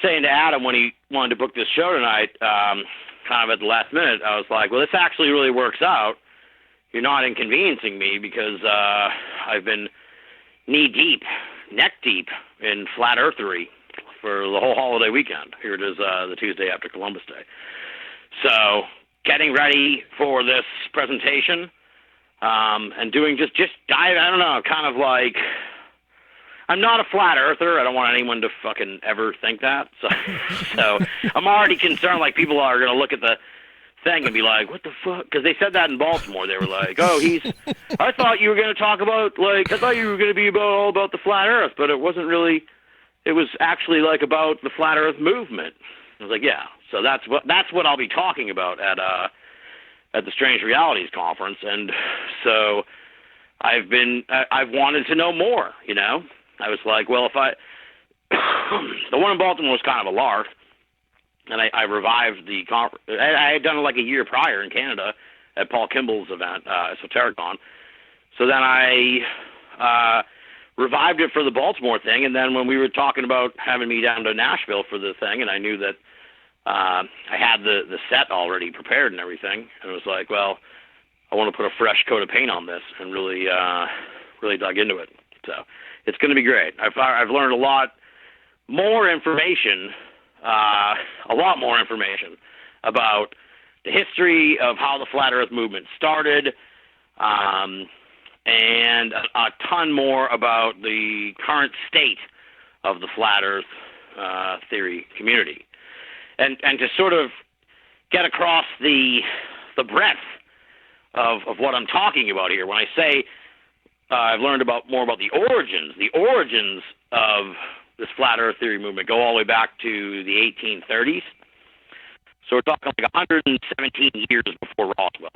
saying to Adam when he wanted to book this show tonight, kind of at the last minute, I was like, well, this actually really works out. You're not inconveniencing me because I've been knee-deep, neck-deep in flat earthery for the whole holiday weekend. Here it is the Tuesday after Columbus Day. So getting ready for this presentation and doing just dive. I don't know, kind of like, I'm not a flat earther. I don't want anyone to fucking ever think that. So I'm already concerned, like, people are going to look at the thing and be like, what the fuck? Because they said that in Baltimore. They were like, I thought you were going to talk about, I thought you were going to be all about the flat earth, but it wasn't really, it was actually like about the flat earth movement. I was like, yeah. So that's what I'll be talking about at the Strange Realities Conference, and so I've wanted to know more. I was like, well, if the one in Baltimore was kind of a lark, and I revived the conference. I had done it like a year prior in Canada at Paul Kimball's event, Esotericon. So then I revived it for the Baltimore thing, and then when we were talking about having me down to Nashville for the thing, and I knew that I had the set already prepared and everything, and it was like, well, I want to put a fresh coat of paint on this and really dug into it. So it's going to be great. I've learned a lot more information about the history of how the Flat Earth movement started, and a ton more about the current state of the Flat Earth theory community. And to sort of get across the breadth of what I'm talking about here. When I say I've learned more about the origins of this flat Earth theory movement go all the way back to the 1830s. So we're talking like 117 years before Roswell.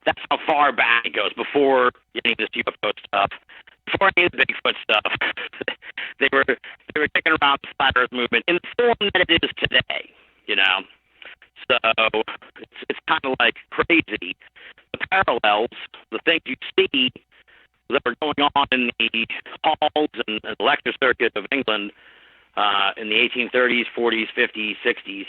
That's how far back it goes, before any of this UFO stuff, before any of the Bigfoot stuff. they were kicking around the flat Earth movement in the form that it is today. So it's kind of like crazy. The parallels, the things you see that were going on in the halls and the lecture circuit of England in the 1830s, 40s, 50s, 60s,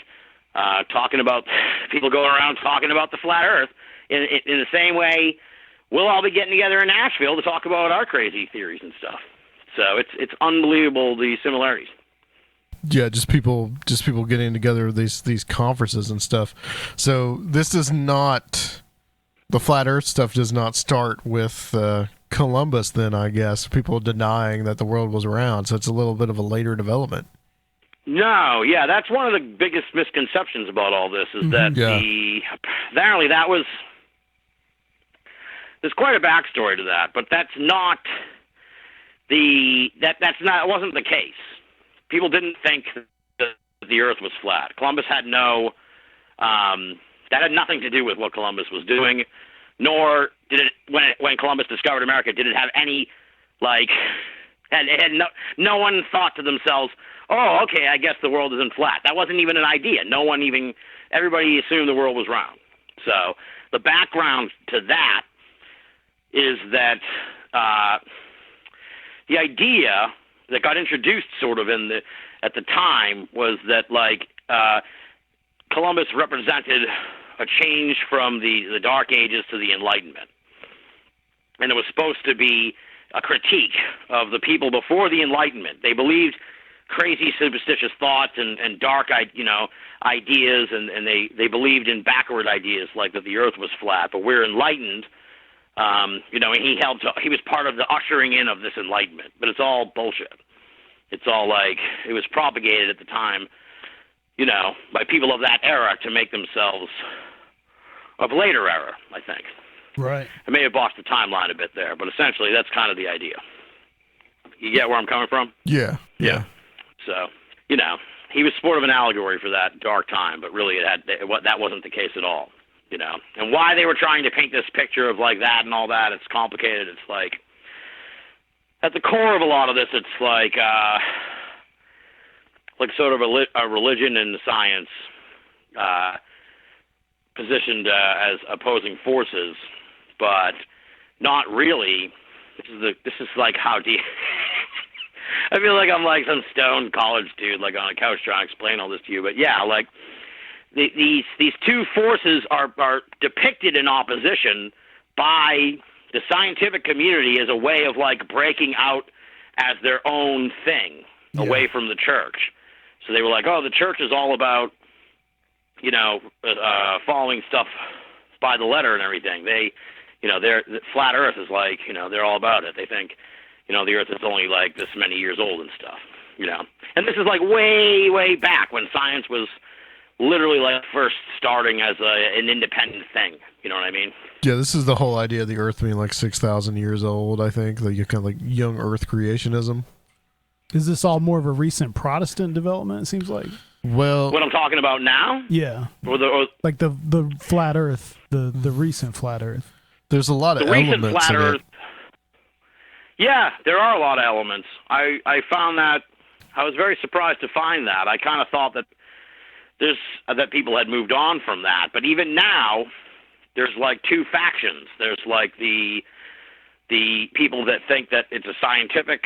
talking about people going around talking about the flat Earth in the same way we'll all be getting together in Nashville to talk about our crazy theories and stuff. So it's unbelievable, the similarities. Yeah, just people getting together, these conferences and stuff. So this does not, the flat Earth stuff does not start with Columbus. Then I guess people denying that the world was around. So it's a little bit of a later development. No, yeah, that's one of the biggest misconceptions about all this is that apparently that was there's quite a backstory to that, but that's not it wasn't the case. People didn't think that the Earth was flat. Columbus had that had nothing to do with what Columbus was doing, nor did it, when Columbus discovered America, did it have any, no one thought to themselves, oh, okay, I guess the world isn't flat. That wasn't even an idea. Everybody assumed the world was round. So the background to that is that the idea that got introduced sort of at the time was that Columbus represented a change from the Dark Ages to the Enlightenment. And it was supposed to be a critique of the people before the Enlightenment. They believed crazy superstitious thoughts and dark ideas, and they believed in backward ideas like that the Earth was flat. But we're enlightened, and he was part of the ushering in of this Enlightenment. But it's all bullshit. It's all it was propagated at the time, by people of that era to make themselves of later era, I think. Right. I may have boxed the timeline a bit there, but essentially that's kind of the idea. You get where I'm coming from? Yeah. So, he was sort of an allegory for that dark time, but really that wasn't the case at all, And why they were trying to paint this picture of that and all that, it's complicated. It's at the core of a lot of this, it's sort of a religion and science positioned as opposing forces, but not really. This is how deep. I feel like I'm some stoned college dude, on a couch trying to explain all this to you. But yeah, these two forces are depicted in opposition by the scientific community as a way of breaking out as their own thing away from the church. So they were oh, the church is all about, following stuff by the letter and everything. They, the flat Earth is they're all about it. They think, the Earth is only this many years old and stuff, And this is way, way back when science was literally first starting as an independent thing. You know what I mean? Yeah, this is the whole idea of the Earth being 6,000 years old, I think. You kind of young Earth creationism. Is this all more of a recent Protestant development, it seems like? Well, what I'm talking about now? Yeah. Or the flat Earth, the recent flat Earth. There's a lot of elements recent flat in Earth. it. Yeah, there are a lot of elements. I found that I was very surprised to find that. I kind of thought that that people had moved on from that, but even now, there's two factions. There's the people that think that it's a scientific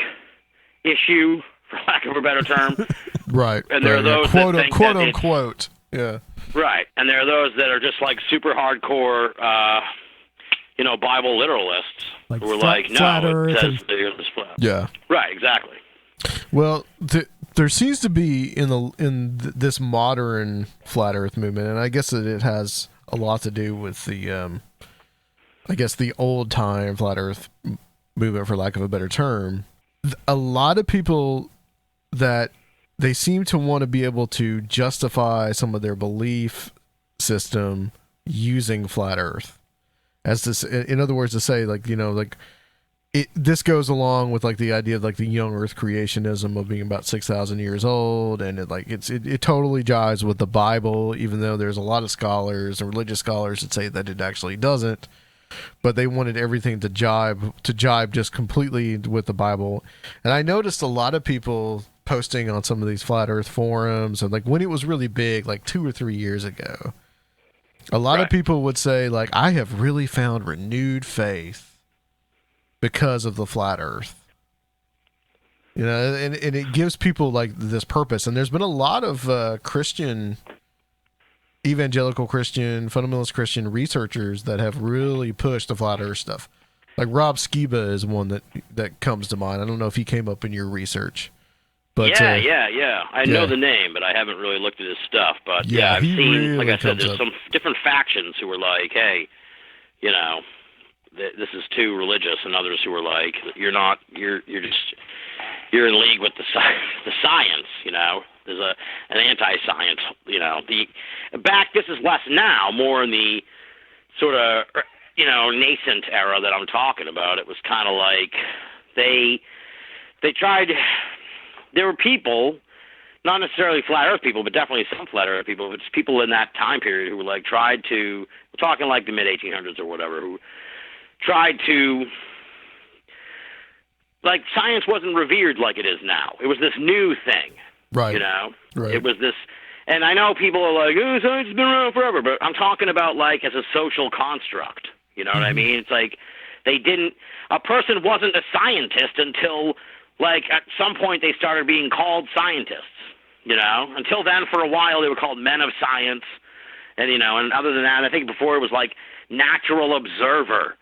issue, for lack of a better term. Right. And there are those that think quote unquote. Yeah. Right. And there are those that are just super hardcore, Bible literalists who are flat no, Earth it says the Earth is flat. Yeah. Right. Exactly. Well, there seems to be in this modern flat Earth movement, and I guess that it has a lot to do with the, the old time flat Earth movement, for lack of a better term. A lot of people that they seem to want to be able to justify some of their belief system using flat Earth, as this, in other words, to say this goes along with the idea of the young Earth creationism of being about 6,000 years old, and it totally jives with the Bible, even though there's a lot of scholars and religious scholars that say that it actually doesn't. But they wanted everything to jibe just completely with the Bible. And I noticed a lot of people posting on some of these flat Earth forums, and when it was really big, 2 or 3 years ago, a lot of people would say I have really found renewed faith because of the flat Earth. And it gives people this purpose. And there's been a lot of evangelical Christian, fundamentalist Christian researchers that have really pushed the flat Earth stuff. Rob Skiba is one that comes to mind. I don't know if he came up in your research. But yeah. I know the name, but I haven't really looked at his stuff. But yeah, I've seen, really I said, there's some different factions who are hey, this is too religious, and others who are you're not, you're in league with the science, There's an anti-science, this is less now, more in the sort of, nascent era that I'm talking about, it was kind of like they tried. There were people, not necessarily flat Earth people, but definitely some flat Earth people. It's people in that time period who were like tried to, we're talking like the mid 1800s or whatever, who tried to, like, science wasn't revered like it is now. It was this new thing, right? Right. It was this. And I know people are like, oh, science has been around forever, but I'm talking about like as a social construct. You know what I mean? It's like a person wasn't a scientist until like at some point they started being called scientists, Until then, for a while, they were called men of science. And, and other than that, I think before it was like natural observer,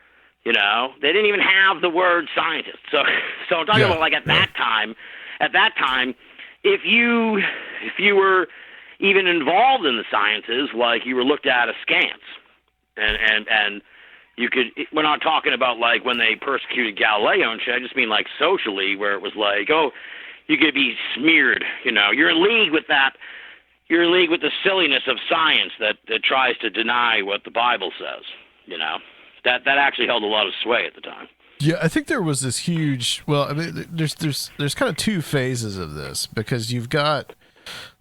They didn't even have the word scientist. So I'm talking about like at that time, if you were even involved in the sciences, like you were looked at askance. And you could, we're not talking about like when they persecuted Galileo and shit. I just mean like socially, where it was like, oh, you could be smeared. You're in league with that. You're in league with the silliness of science that tries to deny what the Bible says. That actually held a lot of sway at the time. Yeah, I think there was this huge. Well, I mean, there's kind of two phases of this, because you've got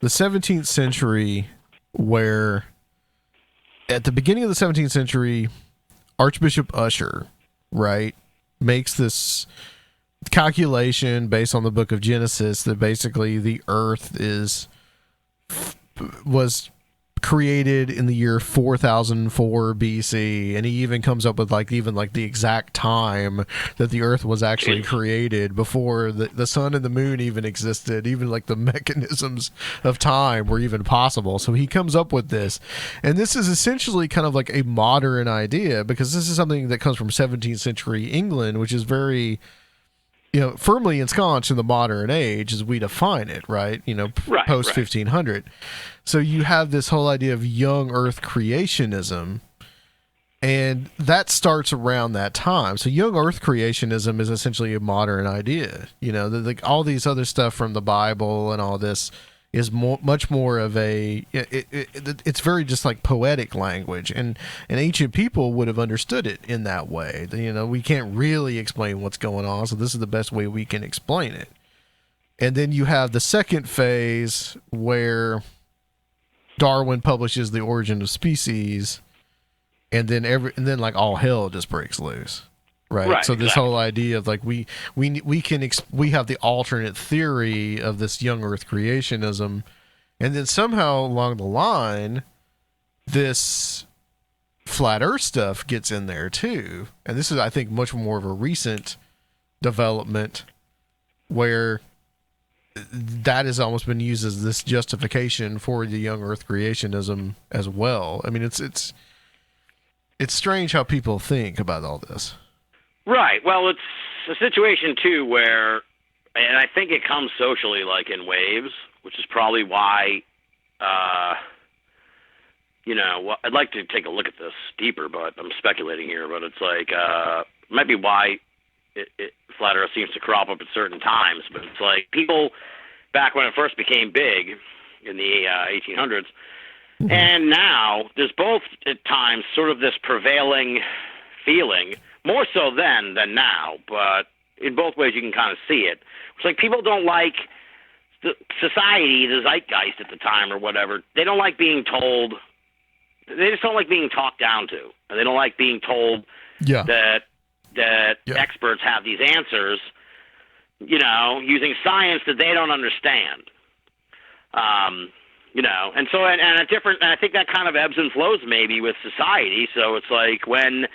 the 17th century, where at the beginning of the 17th century, Archbishop Usher, right, makes this calculation based on the book of Genesis that basically the earth was created in the year 4004 BC, and he even comes up with like the exact time that the earth was actually created before the sun and the moon even existed, even like the mechanisms of time were even possible. So he comes up with this, and this is essentially kind of like a modern idea, because this is something that comes from 17th century England, which is very firmly ensconced in the modern age as we define it, right? Post 1500. So you have this whole idea of young earth creationism, and that starts around that time. So young earth creationism is essentially a modern idea. All these other stuff from the Bible and all this is much more of it's very just like poetic language, and ancient people would have understood it in that way. We can't really explain what's going on, so this is the best way we can explain it. And then you have the second phase where Darwin publishes The Origin of Species, and then like all hell just breaks loose. Right. So this whole idea of like we have the alternate theory of this young earth creationism, and then somehow along the line this flat earth stuff gets in there too. And this is, I think, much more of a recent development where that has almost been used as this justification for the young earth creationism as well. I mean, it's strange how people think about all this. Right. Well, it's a situation, too, where, and I think it comes socially, like in waves, which is probably why, I'd like to take a look at this deeper, but I'm speculating here, but it's like, might be why Flat Earth seems to crop up at certain times, but it's like people, back when it first became big in the 1800s, and now, there's both at times sort of this prevailing feeling, more so then than now, but in both ways you can kind of see it. It's like people don't like the society, the zeitgeist at the time or whatever. They don't like being told. They just don't like being talked down to. And they don't like being told that experts have these answers, using science that they don't understand. And so, and I think that kind of ebbs and flows maybe with society. So it's like when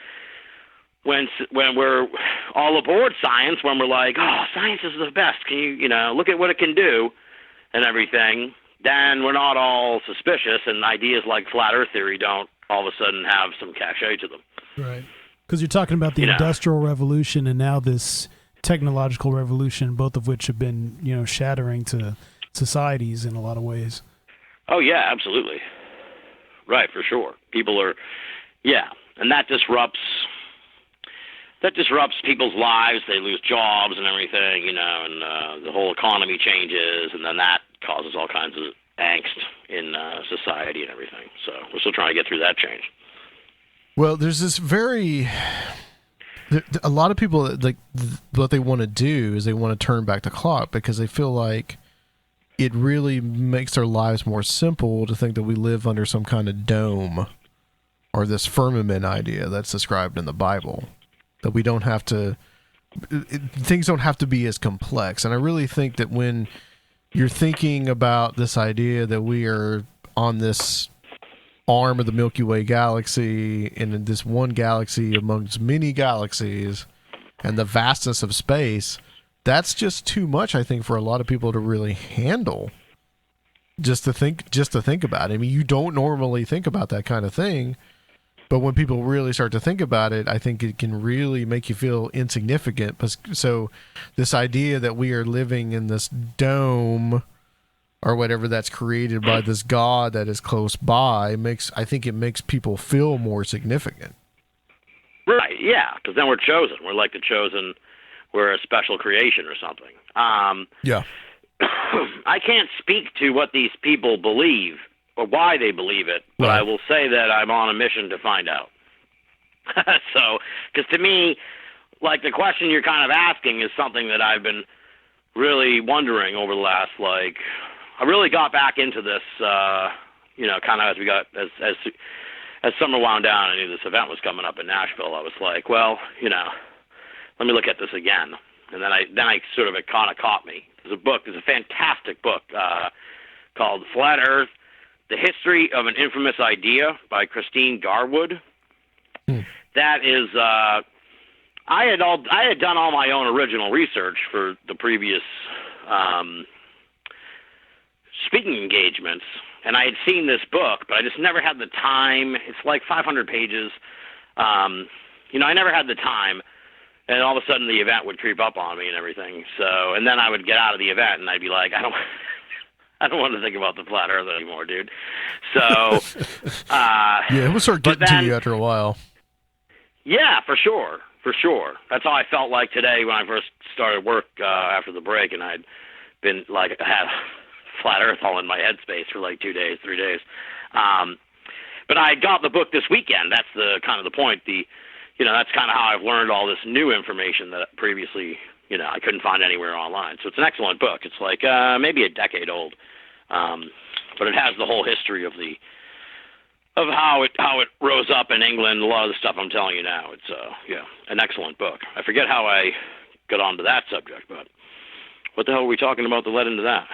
we're all aboard science, when we're like, oh, science is the best, can you look at what it can do and everything, then we're not all suspicious, and ideas like flat earth theory don't all of a sudden have some cachet to them. Right. Because you're talking about the Industrial Revolution and now this technological revolution, both of which have been, shattering to societies in a lot of ways. Oh, yeah, absolutely. Right, for sure. People are, and that disrupts people's lives. They lose jobs and everything, and the whole economy changes, and then that causes all kinds of angst in society and everything. So we're still trying to get through that change. Well, there's this a lot of people like what they want to do is they want to turn back the clock because they feel like it really makes their lives more simple to think that we live under some kind of dome or this firmament idea that's described in the Bible, that we don't have to, things don't have to be as complex. And I really think that when you're thinking about this idea that we are on this arm of the Milky Way galaxy and in this one galaxy amongst many galaxies and the vastness of space, that's just too much, I think, for a lot of people to really handle. Just to think about it. I mean, you don't normally think about that kind of thing, but when people really start to think about it, I think it can really make you feel insignificant. So this idea that we are living in this dome or whatever that's created by this God that is close by I think it makes people feel more significant. Right, yeah, because then we're chosen. We're like the chosen. We're a special creation or something. Yeah. I can't speak to what these people believe or why they believe it, but Right. I will say that I'm on a mission to find out. So, because to me, like the question you're kind of asking is something that I've been really wondering over the last, I really got back into this, kind of as summer wound down, I knew this event was coming up in Nashville. I was like, well, let me look at this again. And then I sort of, it kind of caught me. There's a fantastic book called Flat Earth, The History of an Infamous Idea by Christine Garwood. That is, I had done all my own original research for the previous speaking engagements, and I had seen this book, but I just never had the time. It's like 500 pages. I never had the time. And all of a sudden the event would creep up on me and everything. So, and then I would get out of the event and I'd be like, I don't want to think about the flat Earth anymore, dude. So, yeah, it will start getting to you after a while. Yeah, for sure. That's how I felt like today when I first started work after the break, and I'd been I had flat Earth all in my headspace for 2 days, 3 days. But I got the book this weekend. That's the kind of the point. That's kind of how I've learned all this new information that previously, I couldn't find anywhere online. So it's an excellent book. It's maybe a decade old, but it has the whole history of how it rose up in England. A lot of the stuff I'm telling you now. It's an excellent book. I forget how I got onto that subject, but what the hell were we talking about that led into that?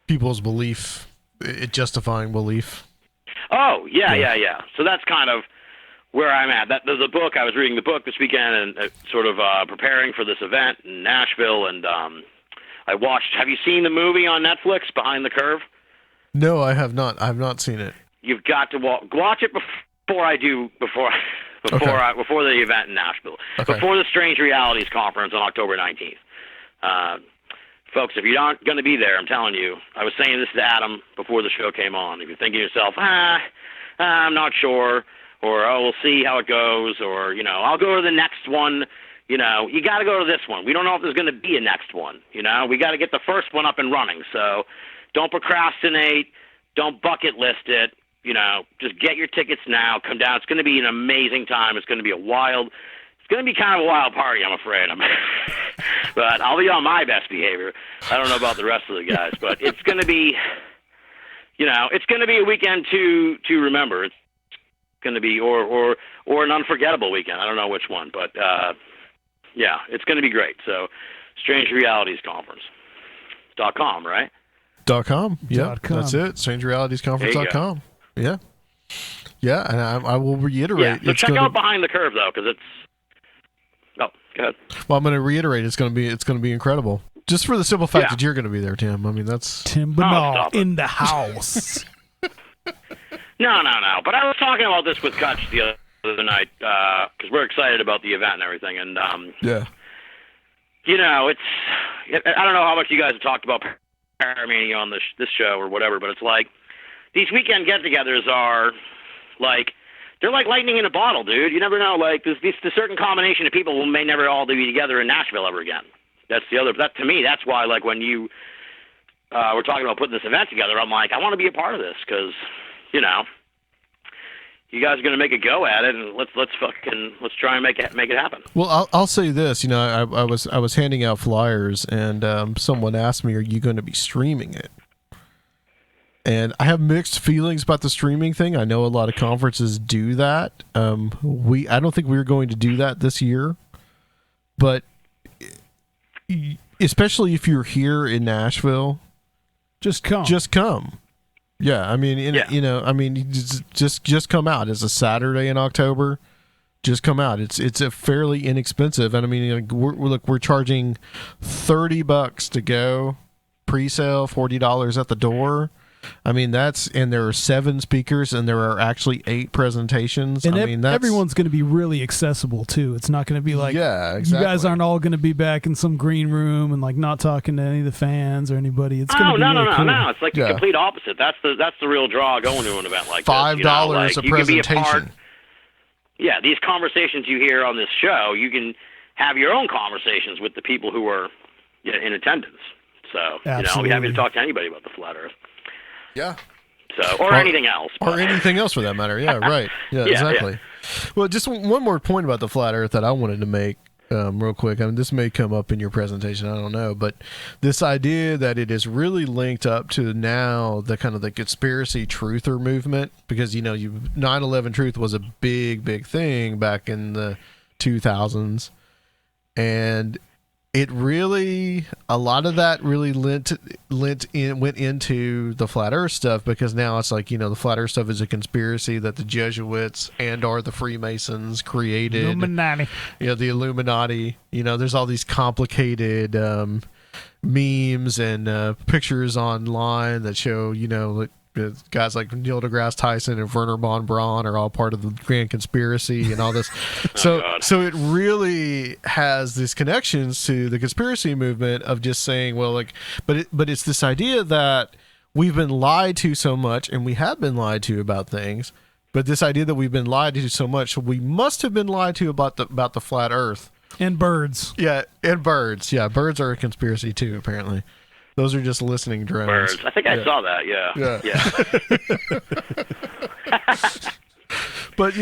People's belief, it justifying belief. Oh yeah. So that's kind of where I'm at. There's a book. I was reading the book this weekend and sort of preparing for this event in Nashville, and I watched. Have you seen the movie on Netflix, Behind the Curve? No, I have not. I have not seen it. You've got to watch it before I do before the event in Nashville, before the Strange Realities Conference on October 19th. Folks, if you're not going to be there, I'm telling you. I was saying this to Adam before the show came on. If you're thinking to yourself, I'm not sure. Or, we'll see how it goes, or, I'll go to the next one. You got to go to this one. We don't know if there's going to be a next one. We got to get the first one up and running. So don't procrastinate. Don't bucket list it. Just get your tickets now. Come down. It's going to be an amazing time. It's going to be kind of a wild party, I'm afraid. But I'll be on my best behavior. I don't know about the rest of the guys, but it's going to be, it's going to be a weekend to remember. It's going to be or an unforgettable weekend. I don't know which one, but it's going to be great. So, Strange Realities Conference.com, right? .com. Yeah, that's it. StrangeRealitiesConference.com. Yeah. Yeah, and I will reiterate. Yeah, so check out Behind the Curve though, because it's. Oh, go ahead. Well, I'm going to reiterate. It's going to be incredible. Just for the simple fact that you're going to be there, Tim. I mean, that's Tim Binnall in the house. No. But I was talking about this with Cutch the other night because we're excited about the event and everything. And yeah, it's I don't know how much you guys have talked about Paramania on this show or whatever, but it's like these weekend get-togethers are they're like lightning in a bottle, dude. You never know. There's a certain combination of people who may never all be together in Nashville ever again. That to me, that's why when you we're talking about putting this event together, I'm like, I want to be a part of this because. you guys are going to make a go at it, and let's try and make it happen. Well, I'll say this. I was handing out flyers, and someone asked me, "Are you going to be streaming it?" And I have mixed feelings about the streaming thing. I know a lot of conferences do that. I don't think we're going to do that this year, but especially if you're here in Nashville, just come. Yeah, I mean, just come out. It's a Saturday in October. Just come out. It's a fairly inexpensive, and I mean, we're charging $30 to go, pre-sale, $40 at the door. I mean, and there are 7 speakers, and there are actually 8 presentations. And I mean, everyone's going to be really accessible too. It's not going to be like, yeah, exactly. You guys aren't all going to be back in some green room and like not talking to any of the fans or anybody. It's going to be really cool. No. It's like the complete opposite. That's the real draw going to an event like $5 this. a presentation. These conversations you hear on this show, you can have your own conversations with the people who are in attendance. So I'll be happy to talk to anybody about the flat Earth. Yeah. So, or anything else. Or anything else for that matter. Yeah, right. Yeah, exactly. Yeah. Well, just one more point about the flat Earth that I wanted to make real quick. I mean, this may come up in your presentation. I don't know. But this idea that it is really linked up to now the kind of the conspiracy truther movement, because, 9/11 truth was a big, big thing back in the 2000s. And it really, a lot of that really went into the flat Earth stuff, because now it's like, the flat Earth stuff is a conspiracy that the Jesuits and/or the Freemasons created. Illuminati. The Illuminati. There's all these complicated memes and pictures online that show, guys like Neil deGrasse Tyson and Werner von Braun are all part of the grand conspiracy and all this. So it really has these connections to the conspiracy movement of just saying, well, but it's this idea that we've been lied to so much, and we have been lied to about things, but this idea that we've been lied to so much, we must have been lied to about the flat Earth. And birds. Yeah, and birds. Yeah, birds are a conspiracy too, apparently. Those are just listening drones. Birds. I think I saw that. Yeah. But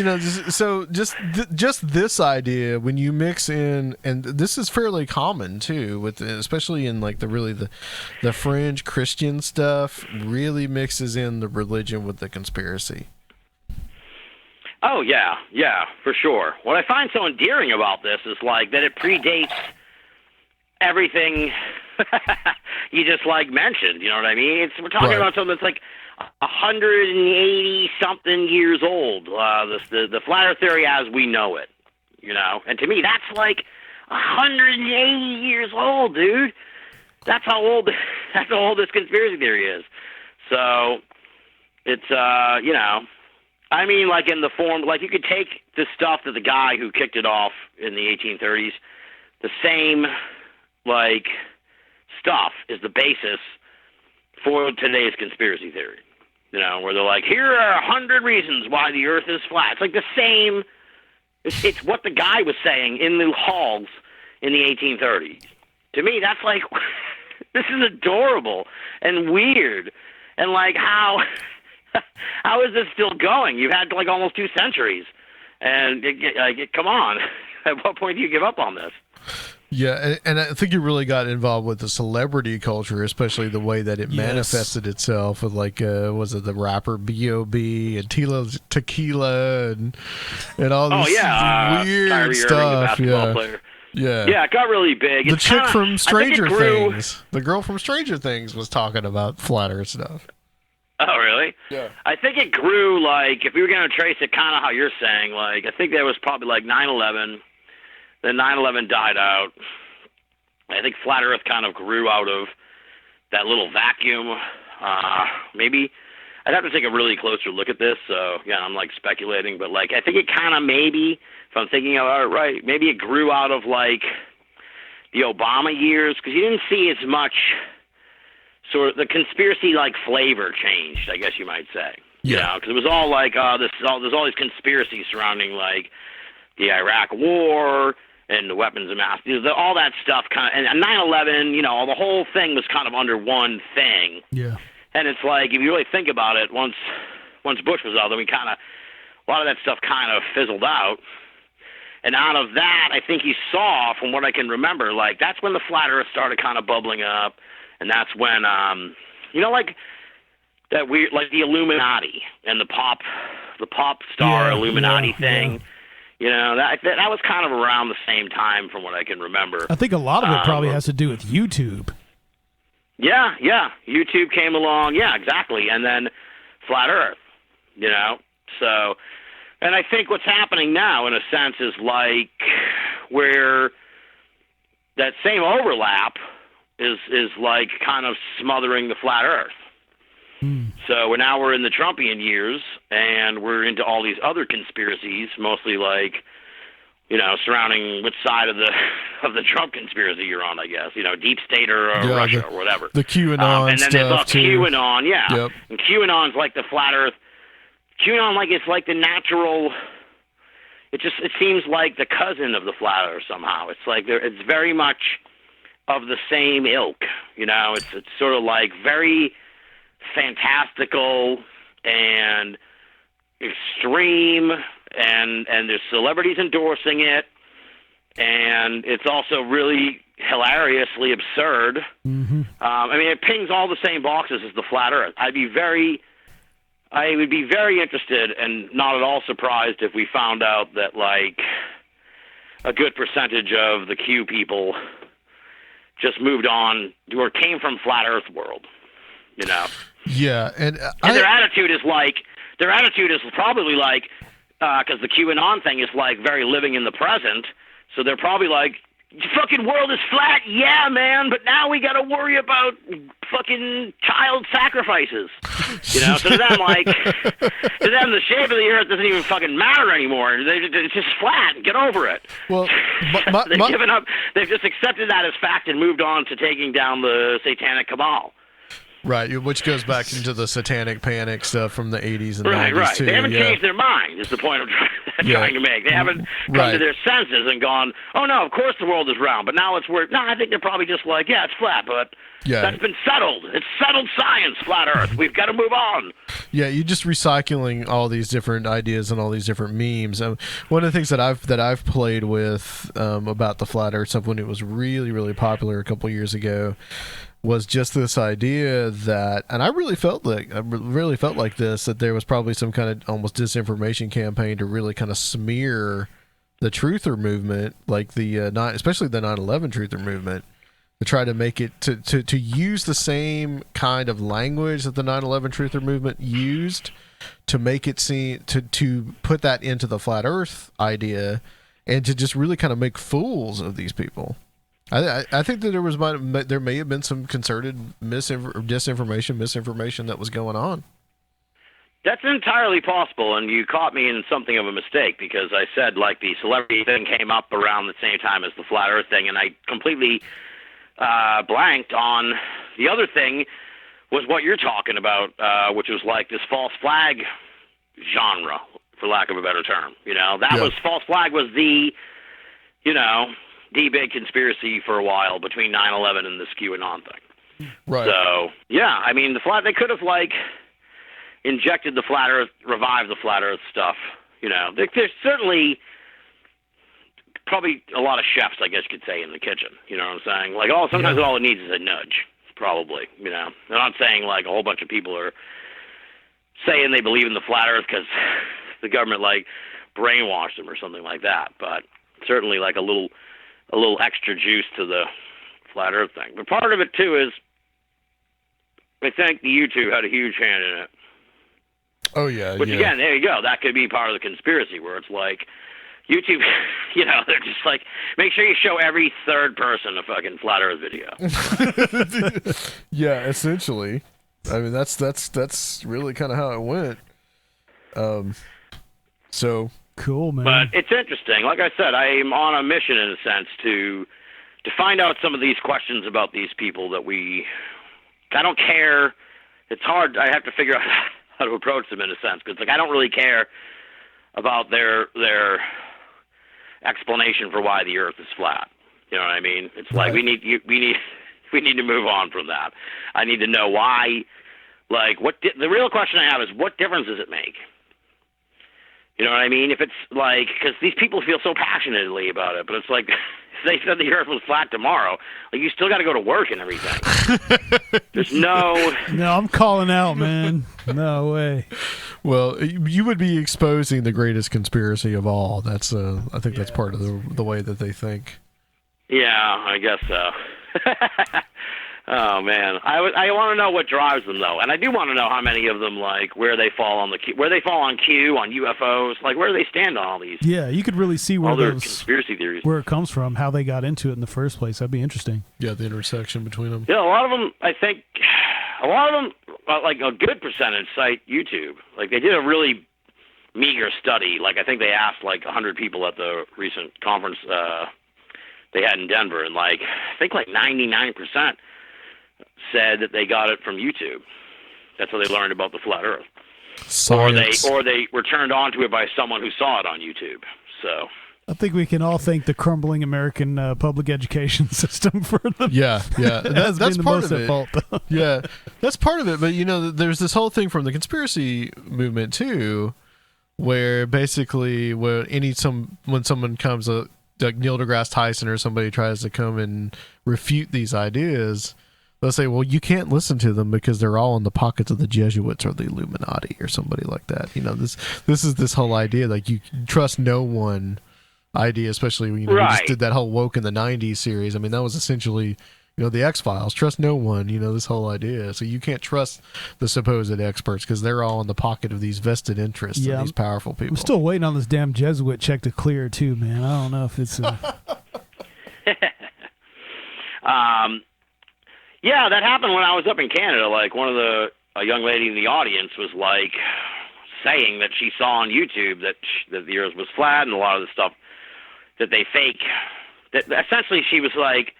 just this idea, when you mix in, and this is fairly common too, especially in like the fringe Christian stuff, really mixes in the religion with the conspiracy. Oh yeah, for sure. What I find so endearing about this is like that it predates everything you just mentioned. You know what I mean? We're talking about something that's like 180 something years old. The flat Earth theory as we know it. And to me, that's like 180 years old, dude. That's how old this conspiracy theory is. So it's I mean, like in the form, like you could take the stuff that the guy who kicked it off in the 1830s, the same stuff is the basis for today's conspiracy theory. Where they're like, here are 100 reasons why the Earth is flat. It's like the same. It's what the guy was saying in the halls in the 1830s. To me, that's like, this is adorable and weird, and how is this still going? You've had almost 2 centuries, and come on, at what point do you give up on this? Yeah, and I think you really got involved with the celebrity culture, especially the way that it manifested itself with was it the rapper B.O.B. and Tequila and all this weird Kyrie stuff. Irving, the basketball player. Yeah, it got really big. The chick from Stranger Things, the girl from Stranger Things was talking about flat Earth stuff. Oh, really? Yeah. I think it grew, if we were going to trace it kind of how you're saying, I think there was probably 9/11. Then 9/11 died out. I think flat Earth kind of grew out of that little vacuum. Maybe I'd have to take a really closer look at this. So yeah, I'm speculating, but I think it kind of maybe, if I'm thinking about it right, maybe it grew out of the Obama years, because you didn't see as much sort of the conspiracy flavor changed, I guess you might say. Yeah. Because it was all there's all these conspiracies surrounding the Iraq War and the weapons of mass, all that stuff and 9/11, the whole thing was kind of under one thing. Yeah. And it's if you really think about it, once Bush was out, then we kind of a lot of that stuff kind of fizzled out. And out of that, I think he saw, from what I can remember, like that's when the flat Earth started kind of bubbling up, and that's when, like that weird, like the Illuminati and the pop star Illuminati thing. Yeah. That was kind of around the same time, from what I can remember. I think a lot of it probably has to do with YouTube. Yeah. YouTube came along. Yeah, exactly. And then flat Earth. So. And I think what's happening now, in a sense, is like where that same overlap is like kind of smothering the flat Earth. So we're in the Trumpian years, and we're into all these other conspiracies, mostly like, surrounding which side of the Trump conspiracy you're on, I guess. Deep state or Russia or whatever. The QAnon and then stuff there's QAnon, yeah. Yep. And QAnon's like the flat Earth. QAnon, like, it's like the natural. It seems like the cousin of the flat Earth somehow. It's like it's very much of the same ilk. It's sort of like very fantastical and extreme, and there's celebrities endorsing it, and it's also really hilariously absurd. Mm-hmm. It pings all the same boxes as the flat Earth. I would be very interested and not at all surprised if we found out that, like, a good percentage of the Q people just moved on or came from flat Earth world, Yeah, and their attitude is probably like, because the QAnon thing is like very living in the present, so they're probably like, the fucking world is flat, yeah, man, but now we got to worry about fucking child sacrifices. So to them, the shape of the Earth doesn't even fucking matter anymore. It's just flat. Get over it. Well, they've given up. They've just accepted that as fact and moved on to taking down the satanic cabal. Right, which goes back into the satanic panic stuff from the 80s and 90s, too. They haven't changed their mind, is the point I'm trying to make. They haven't come to their senses and gone, oh, no, of course the world is round, but now it's weird. No, I think they're probably just like, yeah, it's flat, but that's been settled. It's settled science, flat Earth. We've got to move on. Yeah, you're just recycling all these different ideas and all these different memes. One of the things that I've played with about the flat Earth stuff when it was really, really popular a couple years ago was just this idea that, and I really felt like this, that there was probably some kind of almost disinformation campaign to really kind of smear the truther movement, like especially the 9/11 truther movement, to try to make it to use the same kind of language that the 9/11 truther movement used to make it seem to put that into the flat Earth idea, and to just really kind of make fools of these people. I think that there may have been some concerted misinformation that was going on. That's entirely possible, and you caught me in something of a mistake, because I said, like, the celebrity thing came up around the same time as the flat Earth thing, and I completely blanked on the other thing was what you're talking about, which was like this false flag genre, for lack of a better term. False flag was the big conspiracy for a while between 9/11 and this QAnon thing. Right. So, yeah, they could have, like, injected the flat Earth, revived the flat Earth stuff. There's certainly probably a lot of chefs, I guess you could say, in the kitchen. You know what I'm saying? Like, sometimes all it needs is a nudge, probably. I'm not saying, like, a whole bunch of people are saying they believe in the flat Earth because the government, like, brainwashed them or something like that, but certainly, like, a little extra juice to the flat Earth thing. But part of it, too, is I think the YouTube had a huge hand in it. Oh, yeah. Which, again, there you go. That could be part of the conspiracy, where it's like YouTube, they're just like, make sure you show every third person a fucking flat Earth video. Yeah, essentially. That's really kind of how it went. So... Cool, man. But it's interesting. Like I said, I'm on a mission, in a sense, to find out some of these questions about these people that I don't care. It's hard. I have to figure out how to approach them, in a sense, because, like, I don't really care about their explanation for why the Earth is flat. You know what I mean? It's like we need to move on from that. I need to know why. Like, the real question I have is, what difference does it make? You know what I mean? If it's like, because these people feel so passionately about it, but it's like, they said the Earth was flat tomorrow. Like, you still got to go to work and everything. There's no. No, I'm calling out, man. No way. Well, you would be exposing the greatest conspiracy of all. That's I think that's part of the way that they think. Yeah, I guess so. Oh man, I want to know what drives them though, and I do want to know how many of them, like, where they fall on Q, on UFOs, like where do they stand on all these? Yeah, you could really see where all their those conspiracy theories, where it comes from, how they got into it in the first place. That'd be interesting. Yeah, the intersection between them. Yeah, a lot of them, I think, like a good percentage cite YouTube. Like they did a really meager study. Like I think they asked like 100 people at the recent conference they had in Denver, and like I think like 99% said that they got it from YouTube. That's how they learned about the flat Earth. Science. Or they were turned on to it by someone who saw it on YouTube. So I think we can all thank the crumbling American public education system for the that's part of it. Fault. Yeah, that's part of it. But there's this whole thing from the conspiracy movement too, where basically when someone comes like Neil deGrasse Tyson or somebody tries to come and refute these ideas, they'll say, well, you can't listen to them because they're all in the pockets of the Jesuits or the Illuminati or somebody like that. This is this whole idea, like you trust no one idea, especially when you just did that whole woke in the 90s series. I mean, that was essentially, the X-Files. Trust no one, this whole idea. So you can't trust the supposed experts because they're all in the pocket of these vested interests of these powerful people. I'm still waiting on this damn Jesuit check to clear too, man. I don't know if it's... Yeah, that happened when I was up in Canada. Like a young lady in the audience was like saying that she saw on YouTube that the Earth was flat and a lot of the stuff that they fake. That essentially she was like,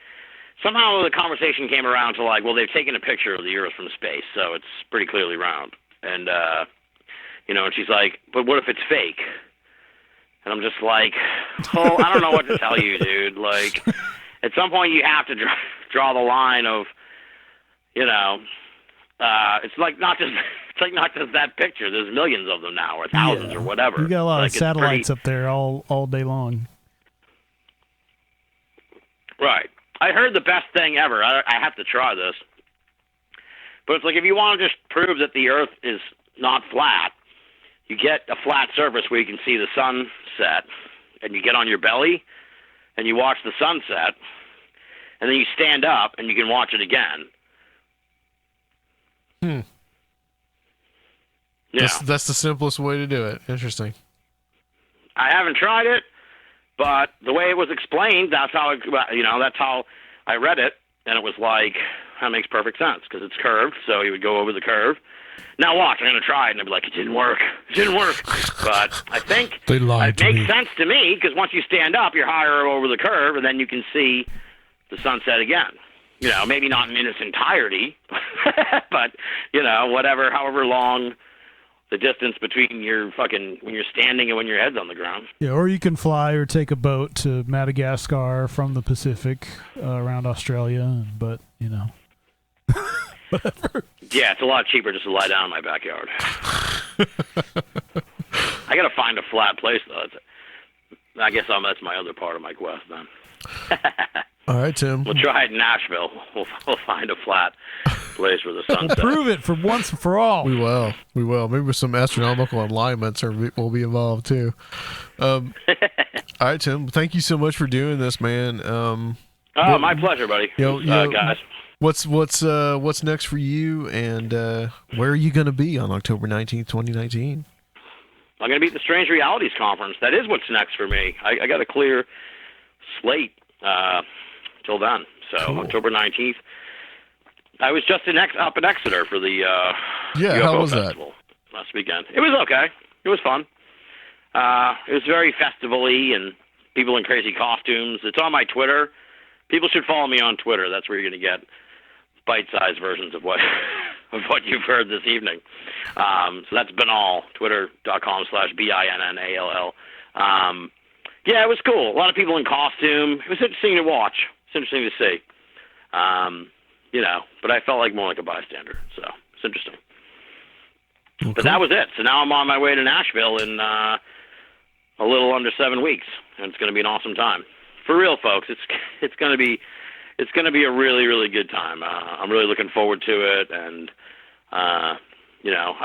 somehow the conversation came around to like, well, they've taken a picture of the Earth from space, so it's pretty clearly round. And and she's like, but what if it's fake? And I'm just like, oh, I don't know what to tell you, dude. Like, at some point you have to draw the line of. It's not just that picture. There's millions of them now, or thousands, or whatever. You got a lot of satellites up there all day long. Right. I heard the best thing ever. I have to try this. But it's like if you want to just prove that the Earth is not flat, you get a flat surface where you can see the sun set, and you get on your belly, and you watch the sunset, and then you stand up, and you can watch it again. Yeah. That's the simplest way to do it. Interesting. I haven't tried it, but the way it was explained, that's how I read it, and it was like, that makes perfect sense because it's curved, so you would go over the curve. Now watch, I'm going to try it, and I'd be like, it didn't work. But I think it makes sense to me because once you stand up, you're higher over the curve, and then you can see the sunset again. Maybe not in its entirety, but, however long the distance between when you're standing and when your head's on the ground. Yeah, or you can fly or take a boat to Madagascar from the Pacific around Australia, but, whatever. Yeah, it's a lot cheaper just to lie down in my backyard. I got to find a flat place, though. I guess that's my other part of my quest, then. All right, Tim. We'll try it in Nashville. We'll find a flat place where the sun sets. We'll prove it for once and for all. We will. Maybe some astronomical alignments will be involved, too. All right, Tim. Thank you so much for doing this, man. My pleasure, buddy. Guys. What's next for you, and where are you going to be on October 19th, 2019? I'm going to be at the Strange Realities Conference. That is what's next for me. I got a clear slate till then. So cool. October 19th. I was just up in Exeter for the UFO how was festival last weekend. It was okay. It was fun. It was very festival-y and people in crazy costumes. It's on my Twitter. People should follow me on Twitter. That's where you're going to get bite-sized versions of what you've heard this evening. So that's Binnall, twitter.com/BINNALL. Yeah, it was cool. A lot of people in costume. It was interesting to watch. It's interesting to see. But I felt more like a bystander. So it's interesting. Okay. But that was it. So now I'm on my way to Nashville in a little under 7 weeks, and it's going to be an awesome time. For real, folks, it's going to be a really, really good time. I'm really looking forward to it, and I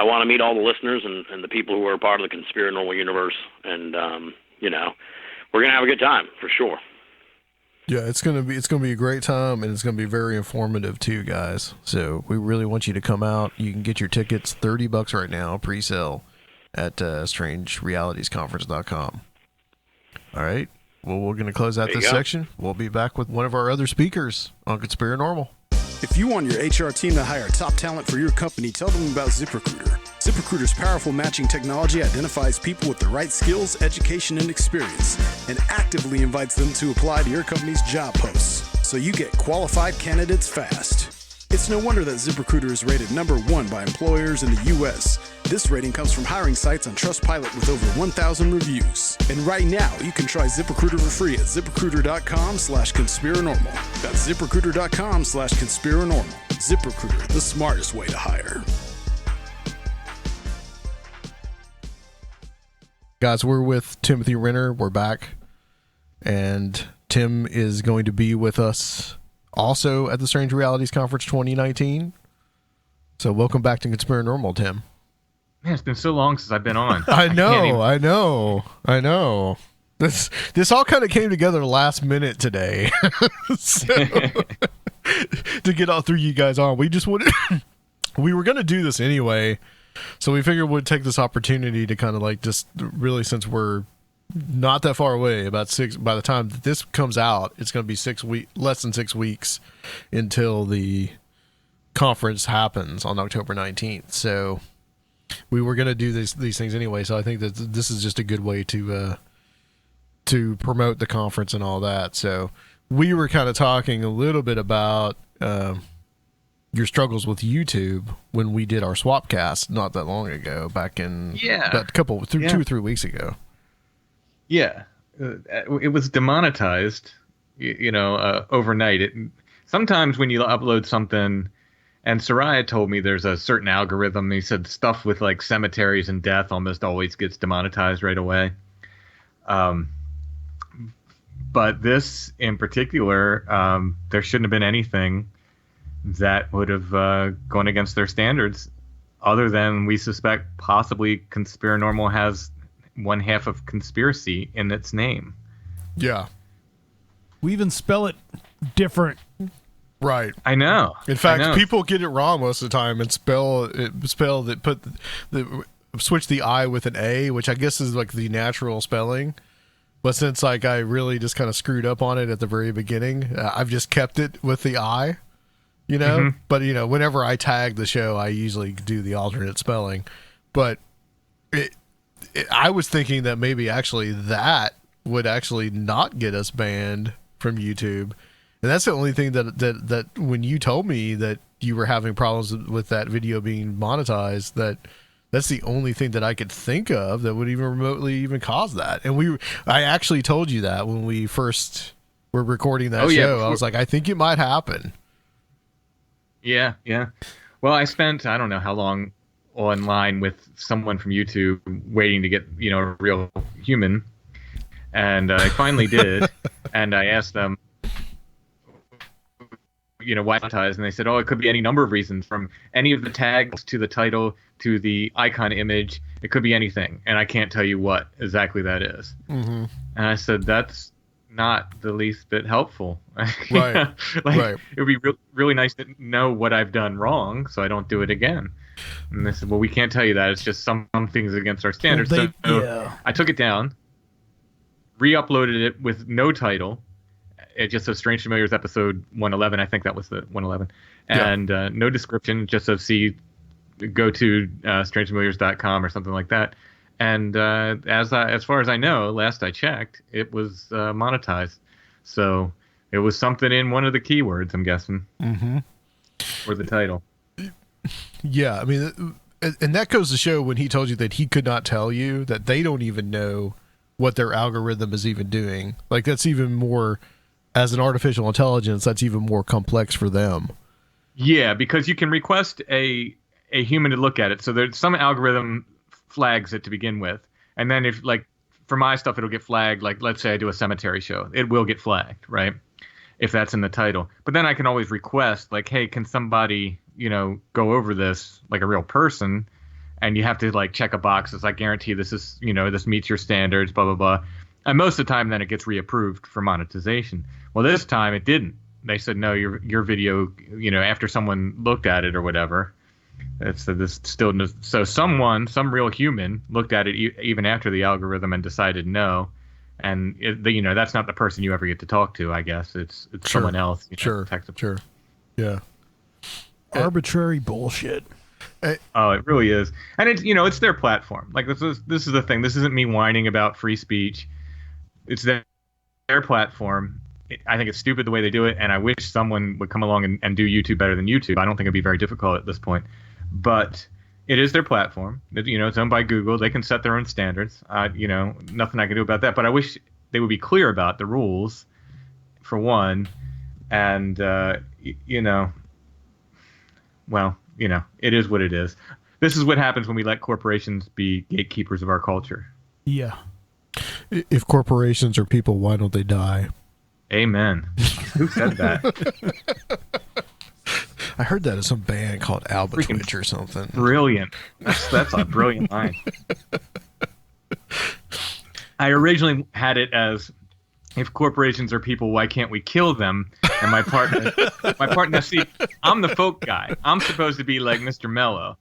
want to meet all the listeners and the people who are part of the Conspirinormal universe, and we're going to have a good time for sure. Yeah, it's gonna be a great time, and it's gonna be very informative too, guys. So we really want you to come out. You can get your tickets $30 right now, pre-sale, at strangerealitiesconference.com. All right. Well, we're gonna close out this section. We'll be back with one of our other speakers on Conspirinormal. If you want your HR team to hire top talent for your company, tell them about ZipRecruiter. ZipRecruiter's powerful matching technology identifies people with the right skills, education, and experience, and actively invites them to apply to your company's job posts, so you get qualified candidates fast. It's no wonder that ZipRecruiter is rated #1 by employers in the U.S. This rating comes from hiring sites on Trustpilot with over 1,000 reviews. And right now, you can try ZipRecruiter for free at ZipRecruiter.com/Conspirinormal. That's ZipRecruiter.com/Conspirinormal. ZipRecruiter, the smartest way to hire. Guys, we're with Timothy Renner. We're back. And Tim is going to be with us also at the Strange Realities Conference 2019. So welcome back to Conspirinormal, Tim. Man, it's been so long since I've been on. I know. This all kind of came together last minute today. To get all three of you guys on. We just wanted we were going to do this anyway. So we figured we'd take this opportunity to kind of like just really, since we're not that far away, by the time that this comes out, it's going to be less than 6 weeks until the conference happens on October 19th. So we were going to do these things anyway. So I think that this is just a good way to promote the conference and all that. So we were kind of talking a little bit about your struggles with YouTube when we did our Swapcast not that long ago, back in 2 or 3 weeks ago. Yeah, it was demonetized, overnight. Sometimes when you upload something, and Soraya told me there's a certain algorithm. He said stuff with like cemeteries and death almost always gets demonetized right away. But this in particular, there shouldn't have been anything that would have gone against their standards, other than we suspect possibly Conspirinormal has one half of conspiracy in its name. Yeah. We even spell it different. Right. I know. In fact, people get it wrong most of the time and switch the I with an A, which I guess is like the natural spelling. But since like I really just kind of screwed up on it at the very beginning, I've just kept it with the I. Mm-hmm. But whenever I tag the show, I usually do the alternate spelling. But I was thinking that maybe actually that would actually not get us banned from YouTube. And that's the only thing that when you told me that you were having problems with that video being monetized, that's the only thing that I could think of that would even remotely even cause that. And I actually told you that when we first were recording that show. I was like, I think it might happen. Yeah. Well, I spent, I don't know how long online with someone from YouTube waiting to get, a real human. And I finally did. And I asked them, why monetize? And they said, it could be any number of reasons, from any of the tags to the title to the icon image. It could be anything. And I can't tell you what exactly that is. Mm-hmm. And I said, that's not the least bit helpful. Right. Right. It would be really nice to know what I've done wrong so I don't do it again. And they said, well, we can't tell you that. It's just some things against our standards. So I took it down, re-uploaded it with no title. It just says Strange Familiars episode 111. I think that was the 111. And no description, just says go to strangefamiliars.com or something like that. And as far as I know, last I checked, it was monetized. So it was something in one of the keywords, I'm guessing, for the title. Yeah, I mean, and that goes to show when he told you that he could not tell you, that they don't even know what their algorithm is even doing. Like, that's even more, as an artificial intelligence, that's even more complex for them. Yeah, because you can request a human to look at it. So there's some algorithm flags it to begin with. And then if, like, for my stuff, it'll get flagged. Like, let's say I do a cemetery show, it will get flagged, right? If that's in the title. But then I can always request, like, hey, can somebody, go over this like a real person? And you have to like check a box that's like, guarantee this is, this meets your standards, blah, blah, blah. And most of the time then it gets reapproved for monetization. Well, this time it didn't. They said, no, your video, after someone looked at it or whatever, so some real human looked at it even after the algorithm and decided no. And that's not the person you ever get to talk to. I guess it's sure. Someone else. Sure. Yeah. Arbitrary bullshit. Oh, it really is. And it's their platform. Like this is the thing. This isn't me whining about free speech. It's their platform. I think it's stupid the way they do it, and I wish someone would come along and do YouTube better than YouTube. I don't think it'd be very difficult at this point. But it is their platform. It's owned by Google. They can set their own standards. Nothing I can do about that. But I wish they would be clear about the rules, for one. And, it is what it is. This is what happens when we let corporations be gatekeepers of our culture. Yeah. If corporations are people, why don't they die? Amen. Who said that? I heard that in some band called Albatwitch or something. Brilliant. That's a brilliant line. I originally had it as, if corporations are people, why can't we kill them? And my partner, see, I'm the folk guy. I'm supposed to be like Mr. Mello.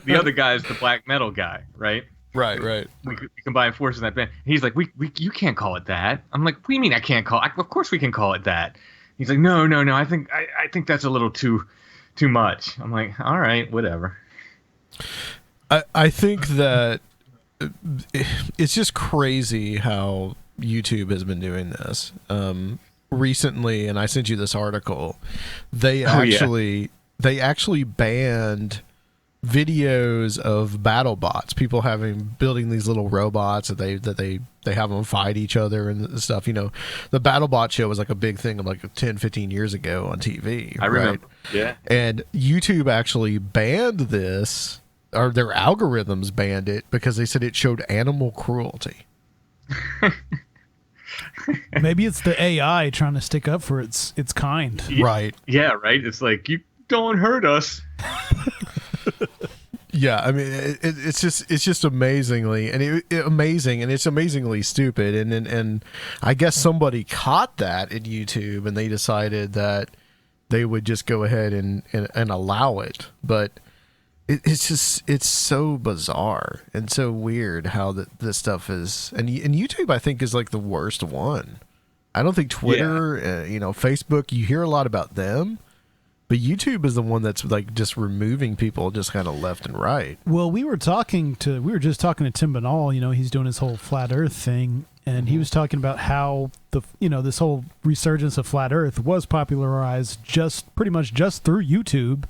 The other guy is the black metal guy, right? Right. We combine forces in that band. And he's like, you can't call it that. I'm like, what do you mean I can't call it? Of course we can call it that. He's like, no. I think that's a little too much. I'm like, all right, whatever. I think that it's just crazy how YouTube has been doing this. Recently, and I sent you this article, they actually banned videos of battle bots, people building these little robots that they have them fight each other and stuff. The battle bot show was like a big thing of like 10, 15 years ago on TV. I remember. Yeah. And YouTube actually banned this, or their algorithms banned it, because they said it showed animal cruelty. Maybe it's the AI trying to stick up for its kind. Right. Yeah, right. It's like, you don't hurt us. Yeah, I mean, it's just amazingly amazing, and it's amazingly stupid, and I guess somebody caught that in YouTube, and they decided that they would just go ahead and allow it. But it's so bizarre and so weird how this stuff is, and YouTube I think is like the worst one. I don't think Twitter, Facebook, you hear a lot about them. But YouTube is the one that's like just removing people just kind of left and right. Well, we were just talking to Tim Binnall. He's doing his whole flat Earth thing, and he was talking about how this whole resurgence of flat Earth was popularized pretty much just through YouTube.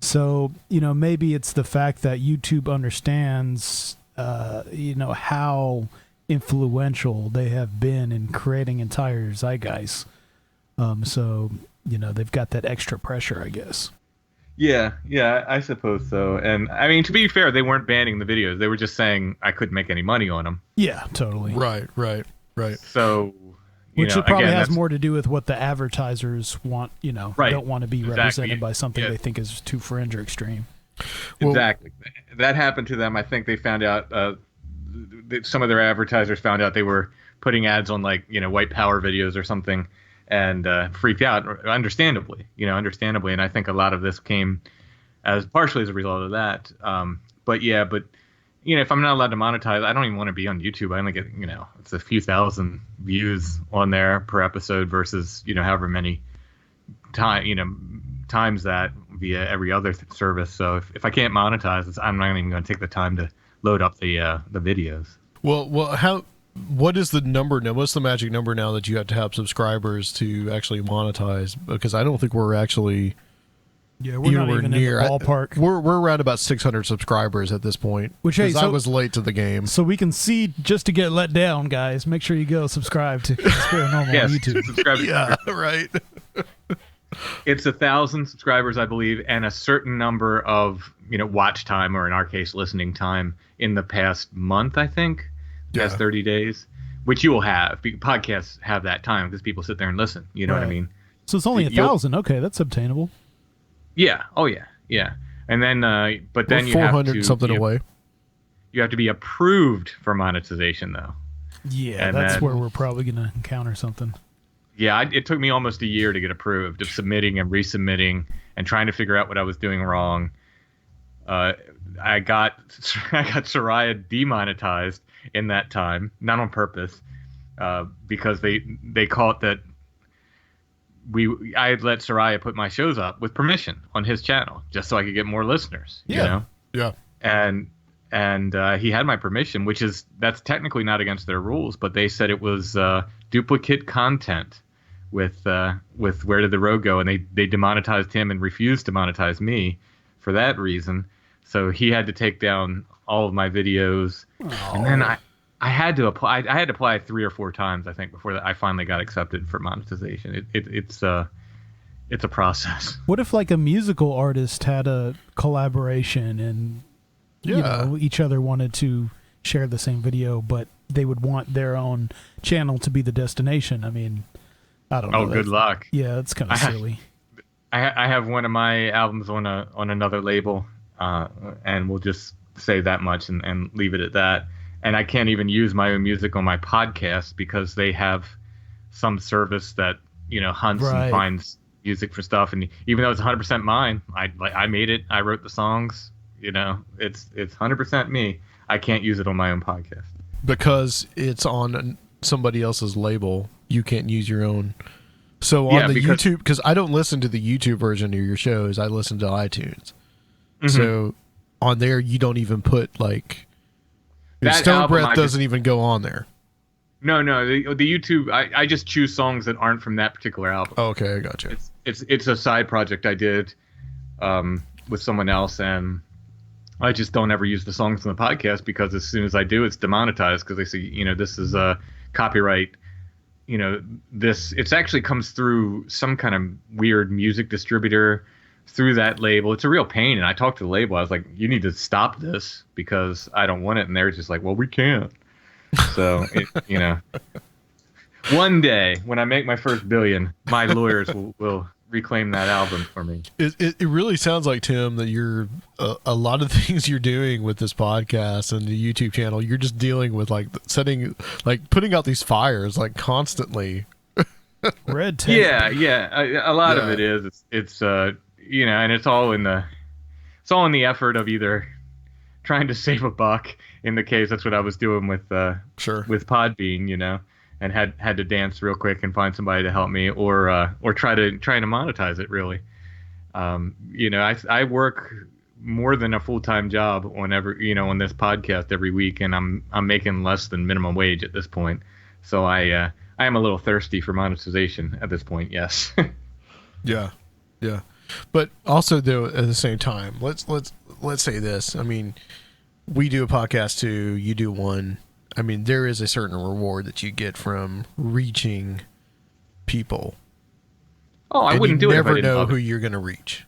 So maybe it's the fact that YouTube understands how influential they have been in creating entire zeitgeists. So they've got that extra pressure, I guess. Yeah, I suppose so. And I mean, to be fair, they weren't banning the videos. They were just saying I couldn't make any money on them. Yeah, totally. Right. So, which it probably has more to do with what the advertisers want, right. Don't want to be represented by something they think is too fringe or extreme. Exactly. That happened to them. I think they found out, some of their advertisers found out they were putting ads on like, white power videos or something, and freaked out, understandably. And I think a lot of this came partially as a result of that. But if I'm not allowed to monetize, I don't even want to be on YouTube. I only get, it's a few thousand views on there per episode versus, however many times that via every other service. So if I can't monetize, I'm not even going to take the time to load up the videos. Well, what is the number now? What's the magic number now that you have to have subscribers to actually monetize? Because I don't think we're actually we're not even near in the ballpark. We're around about 600 subscribers at this point. Which I was late to the game. So we can see, just to get let down, guys, make sure you go subscribe to Conspirinormal on YouTube. Subscribe. Yeah, right. It's 1,000 subscribers, I believe, and a certain number of watch time, or in our case, listening time in the past month, I think. has 30 days, which you will have. Podcasts have that time because people sit there and listen. You know what I mean? So it's only 1,000. Okay, that's obtainable. Yeah. Oh yeah. Yeah. And then, but then you have 400 something away. You have to be approved for monetization, though. Yeah, and that's then, where we're probably going to encounter something. Yeah, it took me almost a year to get approved of submitting and resubmitting and trying to figure out what I was doing wrong. I got Soraya demonetized in that time, not on purpose, because they call it that I had let Soraya put my shows up with permission on his channel just so I could get more listeners. Yeah. You know? Yeah. And he had my permission, that's technically not against their rules, but they said it was duplicate content with Where Did the Road Go, and they demonetized him and refused to monetize me for that reason. So he had to take down all of my videos, and then I had to apply. I had to apply 3 or 4 times, I think, before I finally got accepted for monetization. It's a process. What if like a musical artist had a collaboration and you know, each other wanted to share the same video, but they would want their own channel to be the destination? I mean, I don't know. Oh, good luck. Yeah, it's kind of silly. I have one of my albums on another label, and we'll just say that much and leave it at that. And I can't even use my own music on my podcast because they have some service that, you know, hunts and finds music for stuff. And even though it's 100% mine, I made it. I wrote the songs. You know, it's 100% me. I can't use it on my own podcast because it's on somebody else's label. You can't use your own. So on YouTube, because I don't listen to the YouTube version of your shows, I listen to iTunes. Mm-hmm. So on there, you don't even put like Stone Breath doesn't even go on there. No, the YouTube. I just choose songs that aren't from that particular album. Oh, okay, I gotcha. It's a side project I did with someone else, and I just don't ever use the songs on the podcast because as soon as I do, it's demonetized because they say, you know, this is a copyright. You know, it actually comes through some kind of weird music distributor through that label. It's a real pain. And I talked to the label. I was like, you need to stop this because I don't want it. And they're just like, well, we can't. So, you know, one day when I make my first billion, my lawyers will reclaim that album for me. It really sounds like, Tim, that you're a lot of things you're doing with this podcast and the YouTube channel, you're just dealing with like putting out these fires like constantly. Red tape. Yeah. A lot of it is. It's you know, and it's all in the effort of either trying to save a buck. In the case, that's what I was doing with Podbean, you know. And had to dance real quick and find somebody to help me, or trying to monetize it. Really, you know, I work more than a full-time job on this podcast every week, and I'm making less than minimum wage at this point. So I am a little thirsty for monetization at this point. Yes. Yeah. But also though, at the same time, let's say this. I mean, we do a podcast too. You do one. I mean, there is a certain reward that you get from reaching people. Oh, I wouldn't do it if I didn't love it. You never know who you're going to reach.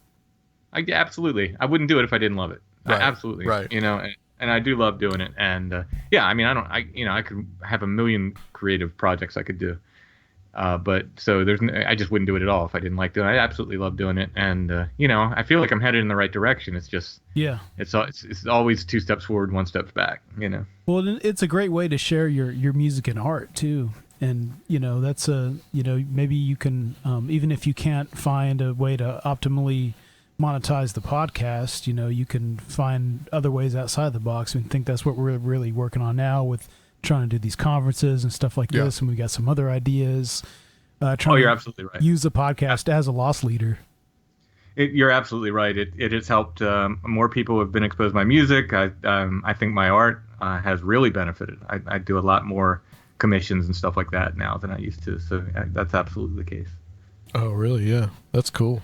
Absolutely. I wouldn't do it if I didn't love it. Right. Absolutely. Right. You know, and I do love doing it. And yeah, I mean, I could have a million creative projects I could do. But so I just wouldn't do it at all if I didn't like doing it. I absolutely love doing it. And, you know, I feel like I'm headed in the right direction. It's just, it's always 2 steps forward, 1 step back, you know? Well, it's a great way to share your music and art too. And, you know, that's maybe you can, even if you can't find a way to optimally monetize the podcast, you know, you can find other ways outside the box. I think that's what we're really working on now with trying to do these conferences and stuff like this, and we got some other ideas. You're absolutely right. Use the podcast as a loss leader. You're absolutely right. It has helped more people have been exposed to my music. I think my art has really benefited. I do a lot more commissions and stuff like that now than I used to. So that's absolutely the case. Oh, really? Yeah, that's cool.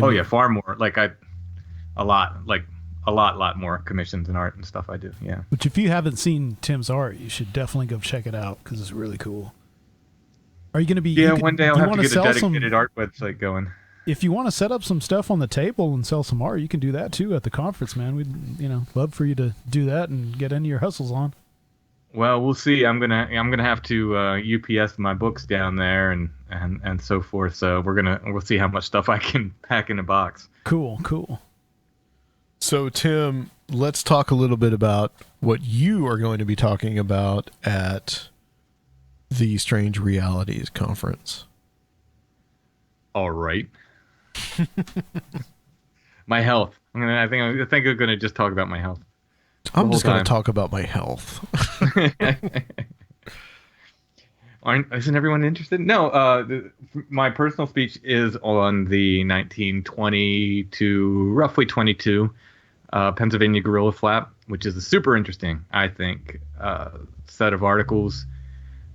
Oh yeah, far more. Like a lot more commissions and art and stuff I do. Yeah. Which if you haven't seen Tim's art, you should definitely go check it out because it's really cool. Are you going to be? Yeah, one day I'll have to get a dedicated art website going. If you want to set up some stuff on the table and sell some art, you can do that too at the conference, man. We'd love for you to do that and get any of your hustles on. Well, we'll see. I'm gonna have to UPS my books down there and so forth. So we'll see how much stuff I can pack in a box. Cool. So Tim, let's talk a little bit about what you are going to be talking about at the Strange Realities conference. All right. My health. I think I'm gonna just talk about my health. I'm just going to talk about my health. Isn't everyone interested? No. My personal speech is on the 1920 to roughly 22 Pennsylvania gorilla flap, which is a super interesting, I think, set of articles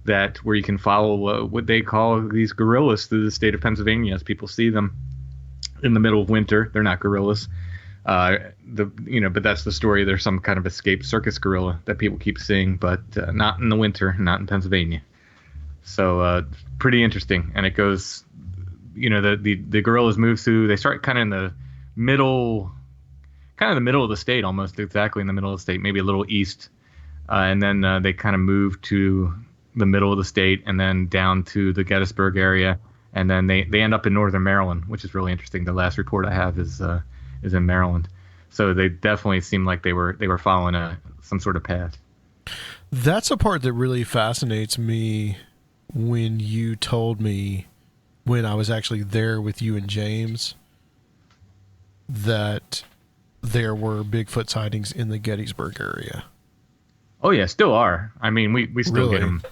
where you can follow what they call these gorillas through the state of Pennsylvania as people see them in the middle of winter. They're not gorillas. But that's the story. There's some kind of escaped circus gorilla that people keep seeing, but not in the winter, not in Pennsylvania. So pretty interesting. And it goes, the gorillas move through. They start kind of in the middle of the state, almost exactly in the middle of the state, maybe a little east, and then they kind of move to the middle of the state, and then down to the Gettysburg area, and then they end up in northern Maryland, which is really interesting. The last report I have is in Maryland. So they definitely seemed like they were following some sort of path. That's a part that really fascinates me when you told me, when I was actually there with you and James, that there were Bigfoot sightings in the Gettysburg area. Oh yeah, still are. I mean, we still Really? get them.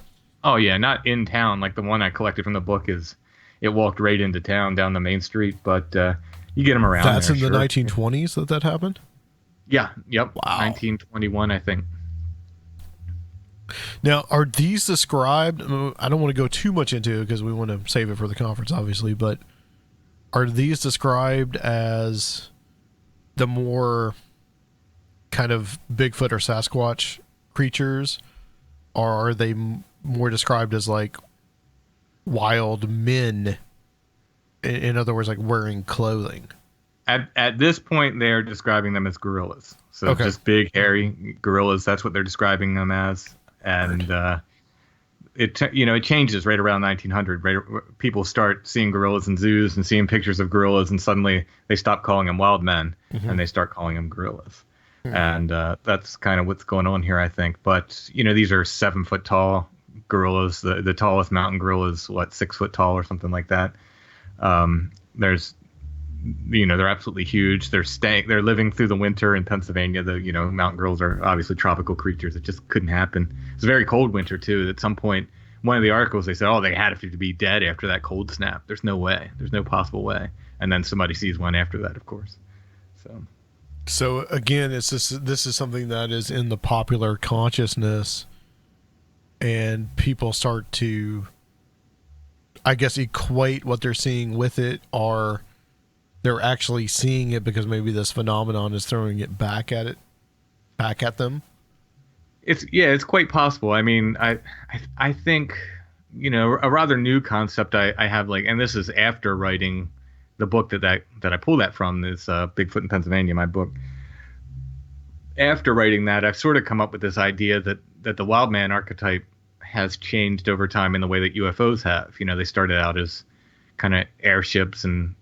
Oh yeah, not in town. Like the one I collected from the book it walked right into town down the main street, but you get them around. That's there, in the 1920s that happened? Yeah. Yep. Wow. 1921, I think. Now, are these described? I don't want to go too much into it because we want to save it for the conference, obviously, but are these described as the more kind of Bigfoot or Sasquatch creatures, or are they more described as like wild men? In other words, like wearing clothing. At this point, they're describing them as gorillas. So Okay. Just big, hairy gorillas. That's what they're describing them as. And it changes right around 1900. Right, people start seeing gorillas in zoos and seeing pictures of gorillas, and suddenly they stop calling them wild men and they start calling them gorillas. And that's kind of what's going on here, I think. But these are 7 foot tall gorillas. The tallest mountain gorilla is 6 foot tall or something like that. They're absolutely huge. They're living through the winter in Pennsylvania. The mountain gorillas are obviously tropical creatures. It just couldn't happen. It's a very cold winter too. At some point, one of the articles, they said, they had to be dead after that cold snap. There's no way. There's no possible way. And then somebody sees one after that, of course. So again, this is something that is in the popular consciousness, and people start to, I guess, equate what they're seeing with it, or they're actually seeing it because maybe this phenomenon is throwing it back at them. It's quite possible. I mean, I think a rather new concept I have, and this is after writing the book that I pulled that from, is Bigfoot in Pennsylvania, my book. After writing that, I've sort of come up with this idea that the wild man archetype has changed over time in the way that UFOs have. They started out as kind of airships and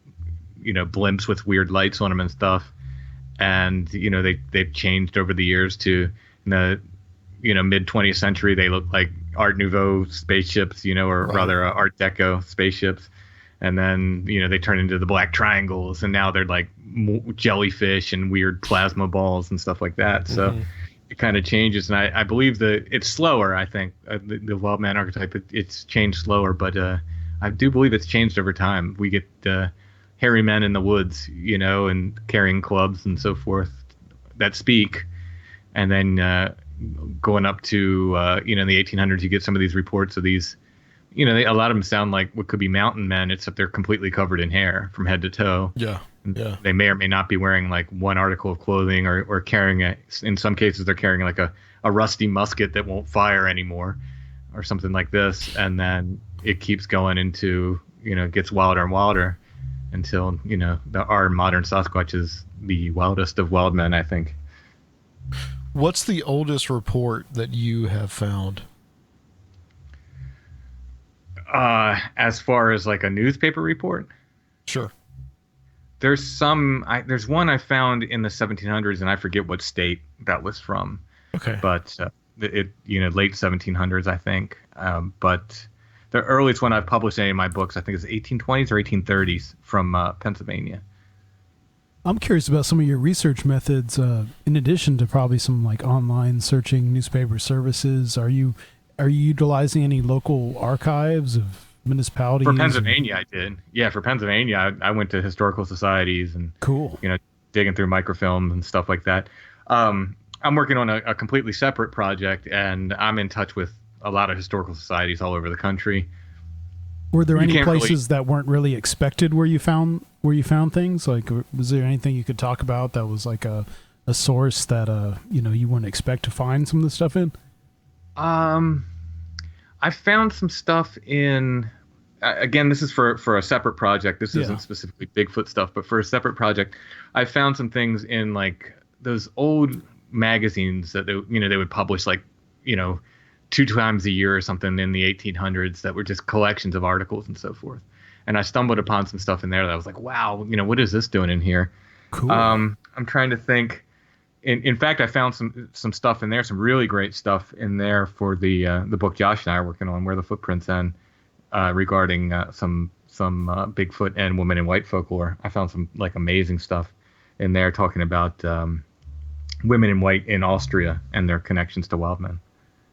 blimps with weird lights on them and stuff, and they've changed over the years to the mid 20th century they look like Art Nouveau spaceships, or Right. rather Art Deco spaceships. And then, they turn into the black triangles, and now they're like jellyfish and weird plasma balls and stuff like that. So it kind of changes. And I believe that it's slower, I think. The wild man archetype, it's changed slower, but I do believe it's changed over time. We get hairy men in the woods, and carrying clubs and so forth that speak. And then going up to, in the 1800s, you get some of these reports of these, a lot of them sound like what could be mountain men, except they're completely covered in hair from head to toe. Yeah. They may or may not be wearing like one article of clothing, or carrying in some cases they're carrying like a rusty musket that won't fire anymore or something like this. And then it keeps going into, gets wilder and wilder until, our modern Sasquatch is the wildest of wild men, I think. What's the oldest report that you have found? As far as like a newspaper report? Sure. There's one I found in the 1700s, and I forget what state that was from. Okay. But late 1700s, I think. But the earliest one I've published in any of my books, I think, is 1820s or 1830s from Pennsylvania. I'm curious about some of your research methods. In addition to probably some like online searching newspaper services, are you utilizing any local archives of municipalities? For Pennsylvania, I did. Yeah, for Pennsylvania, I went to historical societies and cool. Digging through microfilm and stuff like that. I'm working on a completely separate project, and I'm in touch with a lot of historical societies all over the country. Were there any places that weren't really expected where you found things? Like, was there anything you could talk about that was like a source that you wouldn't expect to find some of the stuff in? I found some stuff in. Again, this is for a separate project. This isn't specifically Bigfoot stuff, but for a separate project, I found some things in like those old magazines that they would publish like 2 times a year or something in the 1800s that were just collections of articles and so forth. And I stumbled upon some stuff in there that I was like, wow, what is this doing in here? Cool. I'm trying to think. In fact, I found some stuff in there, some really great stuff in there for the book Josh and I are working on, Where the Footprints End, regarding some Bigfoot and women in white folklore. I found some like amazing stuff in there talking about women in white in Austria and their connections to wild men.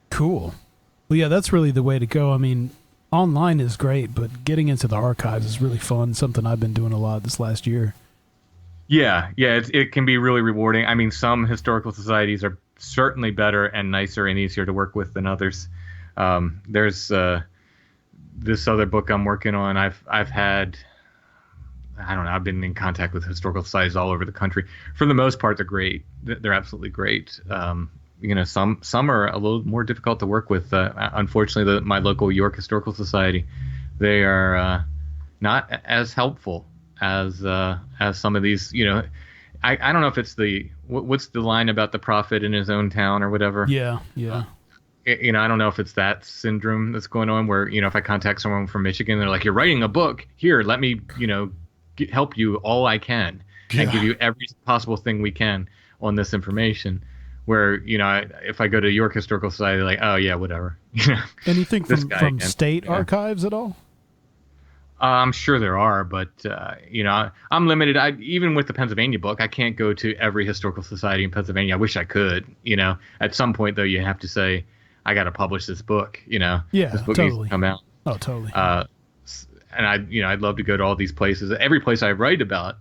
Cool. Well, yeah, that's really the way to go. I mean, online is great, but getting into the archives is really fun. Something I've been doing a lot this last year. Yeah, it can be really rewarding. I mean, some historical societies are certainly better and nicer and easier to work with than others. There's this other book I'm working on. I've had, I don't know, I've been in contact with historical societies all over the country. For the most part, they're great. They're absolutely great. Some are a little more difficult to work with. Unfortunately, my local York Historical Society, they are not as helpful as some of these. I don't know if it's what's the line about the prophet in his own town or whatever. Yeah. I don't know if it's that syndrome that's going on where if I contact someone from Michigan, they're like, "You're writing a book here. Let me help you all I can and give you every possible thing we can on this information." Where if I go to York Historical Society, they're like, oh yeah, whatever. Anything from state archives at all? I'm sure there are, but I'm limited. Even with the Pennsylvania book, I can't go to every historical society in Pennsylvania. I wish I could. At some point though, you have to say, I got to publish this book. Yeah, this book totally needs to come out. Oh, totally. And I'd love to go to all these places. Every place I write about,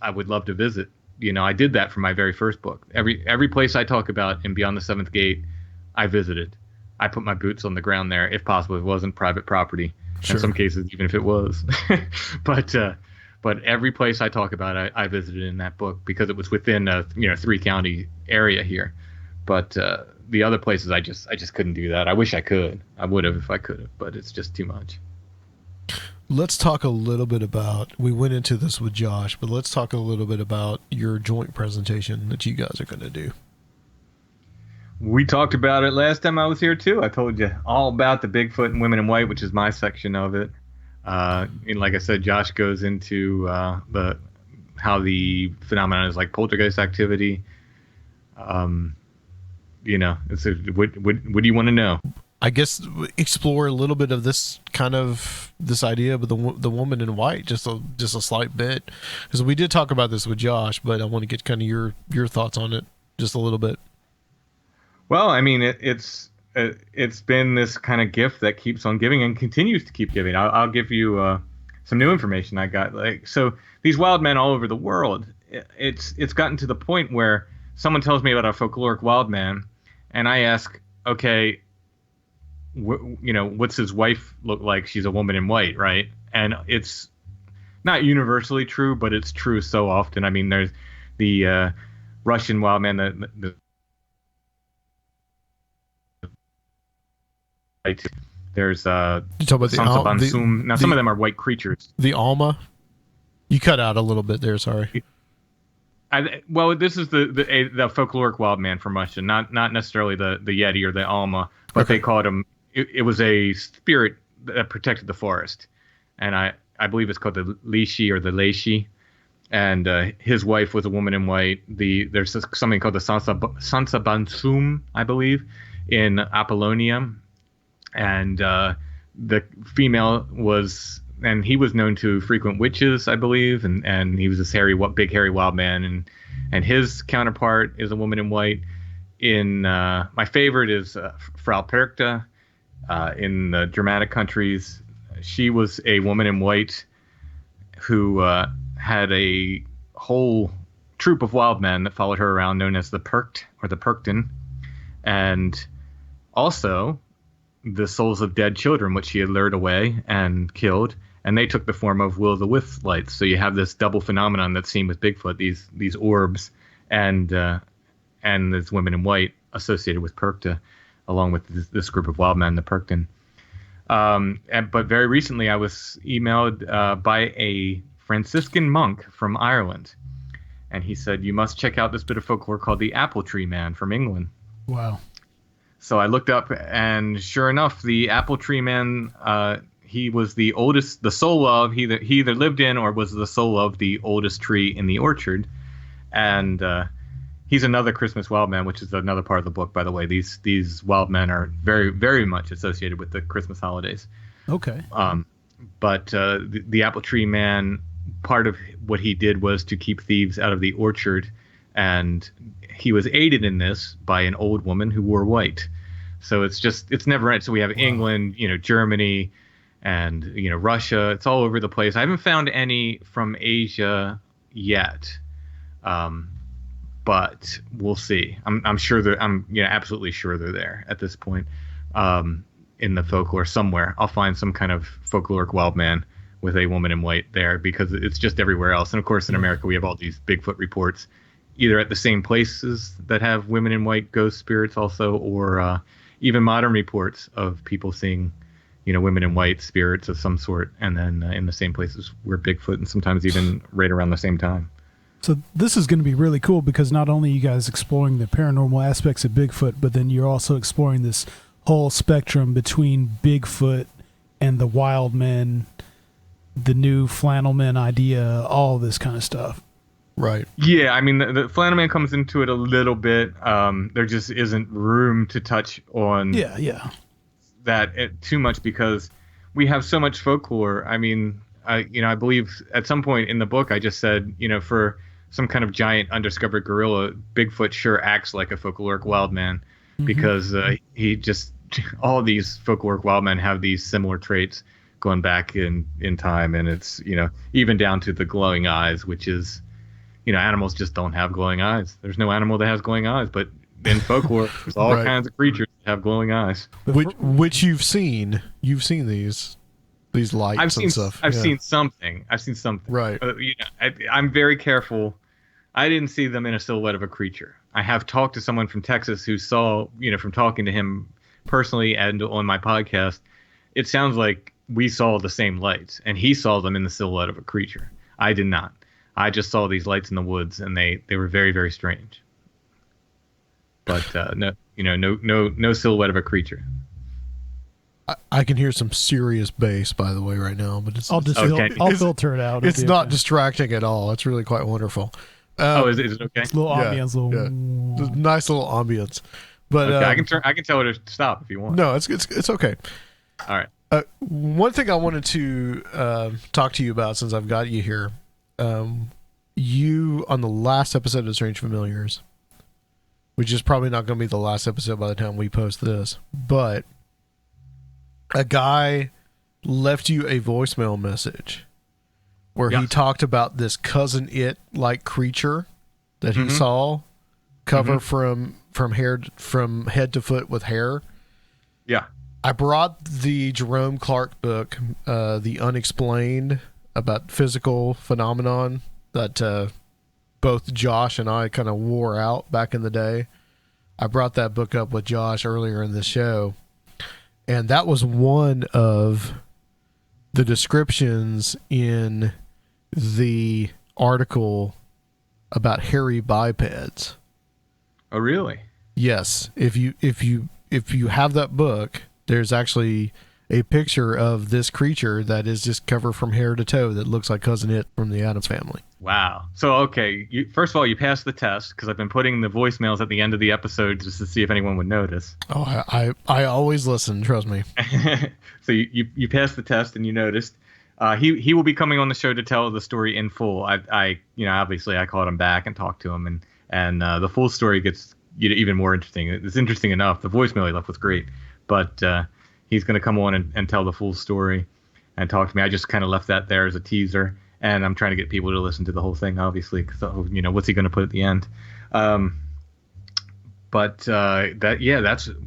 I would love to visit. I did that for my very first book. Every place I talk about in Beyond the Seventh Gate, I visited. I put my boots on the ground there, if possible. It wasn't private property. Sure. In some cases, even if it was. But every place I talk about, I visited in that book because it was within a 3-county area here. But the other places, I just couldn't do that. I wish I could. I would have if I could have, but it's just too much. Let's talk a little bit about, we went into this with Josh, but let's talk a little bit about your joint presentation that you guys are going to do. We talked about it last time I was here too. I told you all about the Bigfoot and women in white, which is my section of it. And like I said, Josh goes into how the phenomenon is like poltergeist activity. What do you want to know? I guess explore a little bit of this idea of the woman in white, just a slight bit, because we did talk about this with Josh, but I want to get kind of your thoughts on it just a little bit. Well, I mean, it's been this kind of gift that keeps on giving and continues to keep giving. I'll give you some new information I got. So these wild men all over the world, it's gotten to the point where someone tells me about a folkloric wild man, and I ask, okay, what's his wife look like? She's a woman in white, right? And it's not universally true, but it's true so often. I mean, there's the Russian wild man, there's you talk about now some of them are white creatures. The Alma, you cut out a little bit there. Sorry. This is the folkloric wild man from Russia, not necessarily the Yeti or the Alma, but they called him. It was a spirit that protected the forest, and I believe it's called the Lishi or the Leishi, and his wife was a woman in white. There's something called the Sansa Bansum, I believe, in Apollonia, and the female was. And he was known to frequent witches, I believe, and he was this big hairy wild man, and his counterpart is a woman in white. In my favorite is Frau Perkta in the Germanic countries. She was a woman in white who had a whole troop of wild men that followed her around, known as the Perkt or the Perkten, and also the souls of dead children, which she had lured away and killed. And they took the form of will-o'-the-wisp lights. So you have this double phenomenon that's seen with Bigfoot, these orbs and this women in white associated with Perkta, along with this group of wild men, the Perkten. But very recently I was emailed by a Franciscan monk from Ireland. And he said, you must check out this bit of folklore called the Apple Tree Man from England. Wow. So I looked up, and sure enough, the Apple Tree Man... he was the oldest, the soul of, he either lived in or was the soul of the oldest tree in the orchard. And he's another Christmas wild man, which is another part of the book, by the way. These wild men are very, very much associated with the Christmas holidays. Okay. But the Apple Tree Man, part of what he did was to keep thieves out of the orchard. And he was aided in this by an old woman who wore white. So it's never ending. So we have England, Germany, and Russia. It's all over the place. I haven't found any from Asia yet, but we'll see. I'm sure I'm absolutely sure they're there at this point in the folklore somewhere. I'll find some kind of folkloric wild man with a woman in white there, because it's just everywhere else. And of course in America we have all these Bigfoot reports, either at the same places that have women in white ghost spirits also, or even modern reports of people seeing women in white spirits of some sort, and then in the same places where Bigfoot, and sometimes even right around the same time. So this is going to be really cool, because not only are you guys exploring the paranormal aspects of Bigfoot, but then you're also exploring this whole spectrum between Bigfoot and the wild men, the new flannel men idea, all this kind of stuff. Right. Yeah, I mean, the flannel man comes into it a little bit. There just isn't room to touch on that too much, because we have so much folklore. I mean, I believe at some point in the book I just said, for some kind of giant undiscovered gorilla, Bigfoot sure acts like a folkloric wild man, because he just, all these folkloric wild men have these similar traits going back in time, and it's even down to the glowing eyes, which is animals just don't have glowing eyes. There's no animal that has glowing eyes, but in folklore there's all kinds of creatures that have glowing eyes, which you've seen these lights and stuff. I've seen something, right? I'm very careful. I didn't see them in a silhouette of a creature. I have talked to someone from Texas who saw, from talking to him personally and on my podcast, it sounds like we saw the same lights, and he saw them in the silhouette of a creature. I did not. I just saw these lights in the woods, and they were very, very strange. But no silhouette of a creature. I can hear some serious bass, by the way, right now, but I'll filter it out. It's not distracting at all. It's really quite wonderful. Is it okay? It's a little ambience, nice little ambience. But okay, I can tell it to stop if you want. No, it's okay. All right. One thing I wanted to talk to you about, since I've got you here, you on the last episode of Strange Familiars, which is probably not going to be the last episode by the time we post this, but a guy left you a voicemail message where he talked about this cousin it-like creature that he saw cover from head to foot with hair. Yeah. I brought the Jerome Clark book, The Unexplained, about physical phenomenon that both Josh and I kind of wore out back in the day. I brought that book up with Josh earlier in the show, and that was one of the descriptions in the article about hairy bipeds. Oh, really? Yes. If you have that book, there's actually a picture of this creature that is just covered from hair to toe that looks like Cousin It from the Addams Family. Wow. So, okay, first of all, you passed the test because I've been putting the voicemails at the end of the episode just to see if anyone would notice. Oh, I always listen, trust me. So you passed the test and you noticed. He will be coming on the show to tell the story in full. I obviously I called him back and talked to him, and the full story gets even more interesting. It's interesting enough. The voicemail he left was great, but he's going to come on and tell the full story and talk to me. I just kind of left that there as a teaser, and I'm trying to get people to listen to the whole thing, obviously, because what's he going to put at the end? That's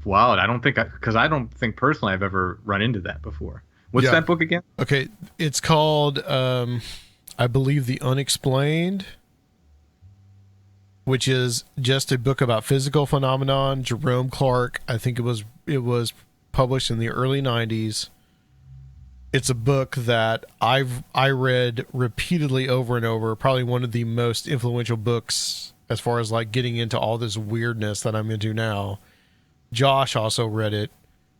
wild. I don't think personally I've ever run into that before. What's that book again? Okay, it's called I believe The Unexplained, which is just a book about physical phenomenon. Jerome Clark, I think it was published in the early 90s. It's a book that I read repeatedly over and over. Probably one of the most influential books as far as like getting into all this weirdness that I'm into now. Josh also read it.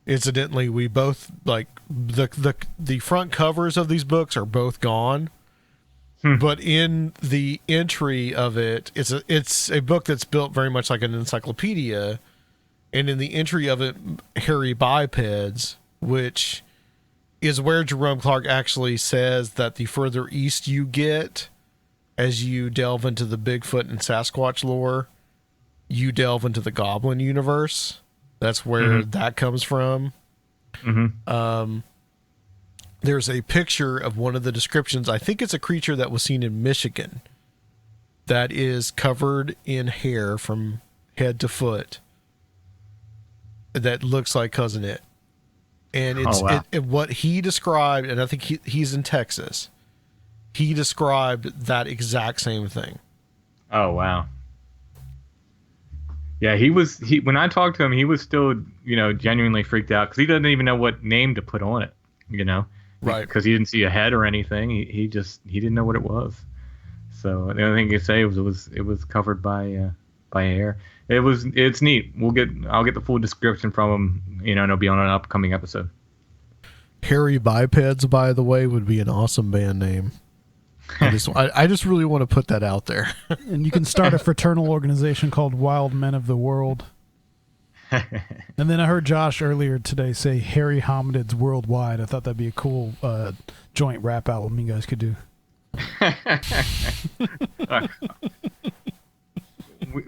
Incidentally, we both like the front covers of these books are both gone. But in the entry of it, it's a book that's built very much like an encyclopedia. And in the entry of it, hairy bipeds, which is where Jerome Clark actually says that the further east you get, as you delve into the Bigfoot and Sasquatch lore, you delve into the Goblin universe. That's where that comes from. There's a picture of one of the descriptions. I think it's a creature that was seen in Michigan that is covered in hair from head to foot that looks like Cousin It. And it's what he described, and I think he's in Texas. He described that exact same thing. Oh, wow. Yeah, when I talked to him, he was still, genuinely freaked out because he doesn't even know what name to put on it, Right. Because he didn't see a head or anything. He didn't know what it was. So the only thing he could say was it was covered by hair. It's neat. I'll get the full description from him, and it'll be on an upcoming episode. Hairy Bipeds, by the way, would be an awesome band name. I just really want to put that out there. And you can start a fraternal organization called Wild Men of the World. And then I heard Josh earlier today say Hairy Hominids Worldwide. I thought that'd be a cool joint rap album you guys could do.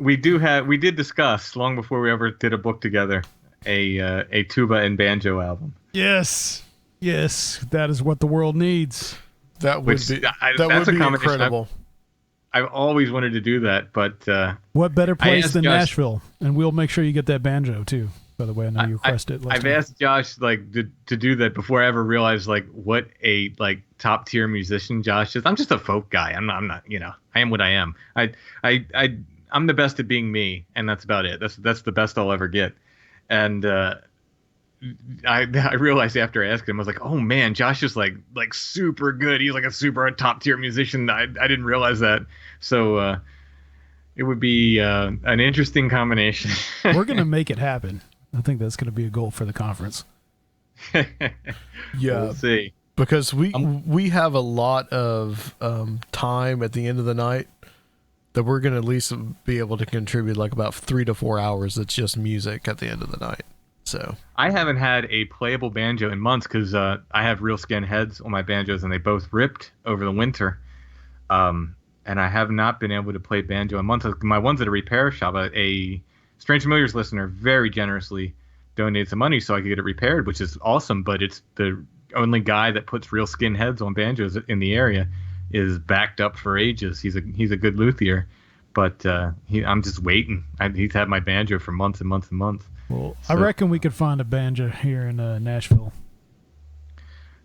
We did discuss long before we ever did a book together a tuba and banjo album. Yes, that is what the world needs. That would be incredible. I've always wanted to do that, but what better place than Nashville? And we'll make sure you get that banjo too. By the way, I know you requested it. I've asked Josh to do that before I ever realized what a top tier musician Josh is. I'm just a folk guy. I'm not. I am what I am. I'm the best at being me, and that's about it. That's the best I'll ever get. And I realized after I asked him, I was like, oh man, Josh is like super good. He's like a super top tier musician. I didn't realize that. So it would be an interesting combination. We're gonna make it happen. I think that's gonna be a goal for the conference. Yeah, we'll see. Because we have a lot of time at the end of the night that we're gonna at least be able to contribute like about 3 to 4 hours. That's just music at the end of the night. So I haven't had a playable banjo in months because I have real skin heads on my banjos and they both ripped over the winter. And I have not been able to play banjo in months. My one's at a repair shop. A Strange Familiars listener very generously donated some money so I could get it repaired, which is awesome. But it's the only guy that puts real skin heads on banjos in the area is backed up for ages. He's a good luthier, but I'm just waiting. He's had my banjo for months and months and months. Well, so, I reckon we could find a banjo here in Nashville.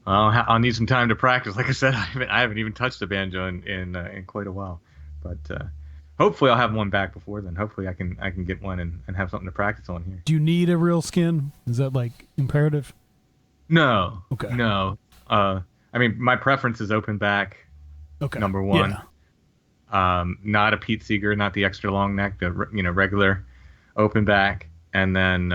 I'll need some time to practice. Like I said, I haven't even touched a banjo in quite a while. But hopefully I'll have one back before then. Hopefully I can get one and have something to practice on here. Do you need a real skin? Is that imperative? No. Okay. No. My preference is open back. Okay. Number one. not a Pete Seeger, not the extra long neck, the regular open back, and then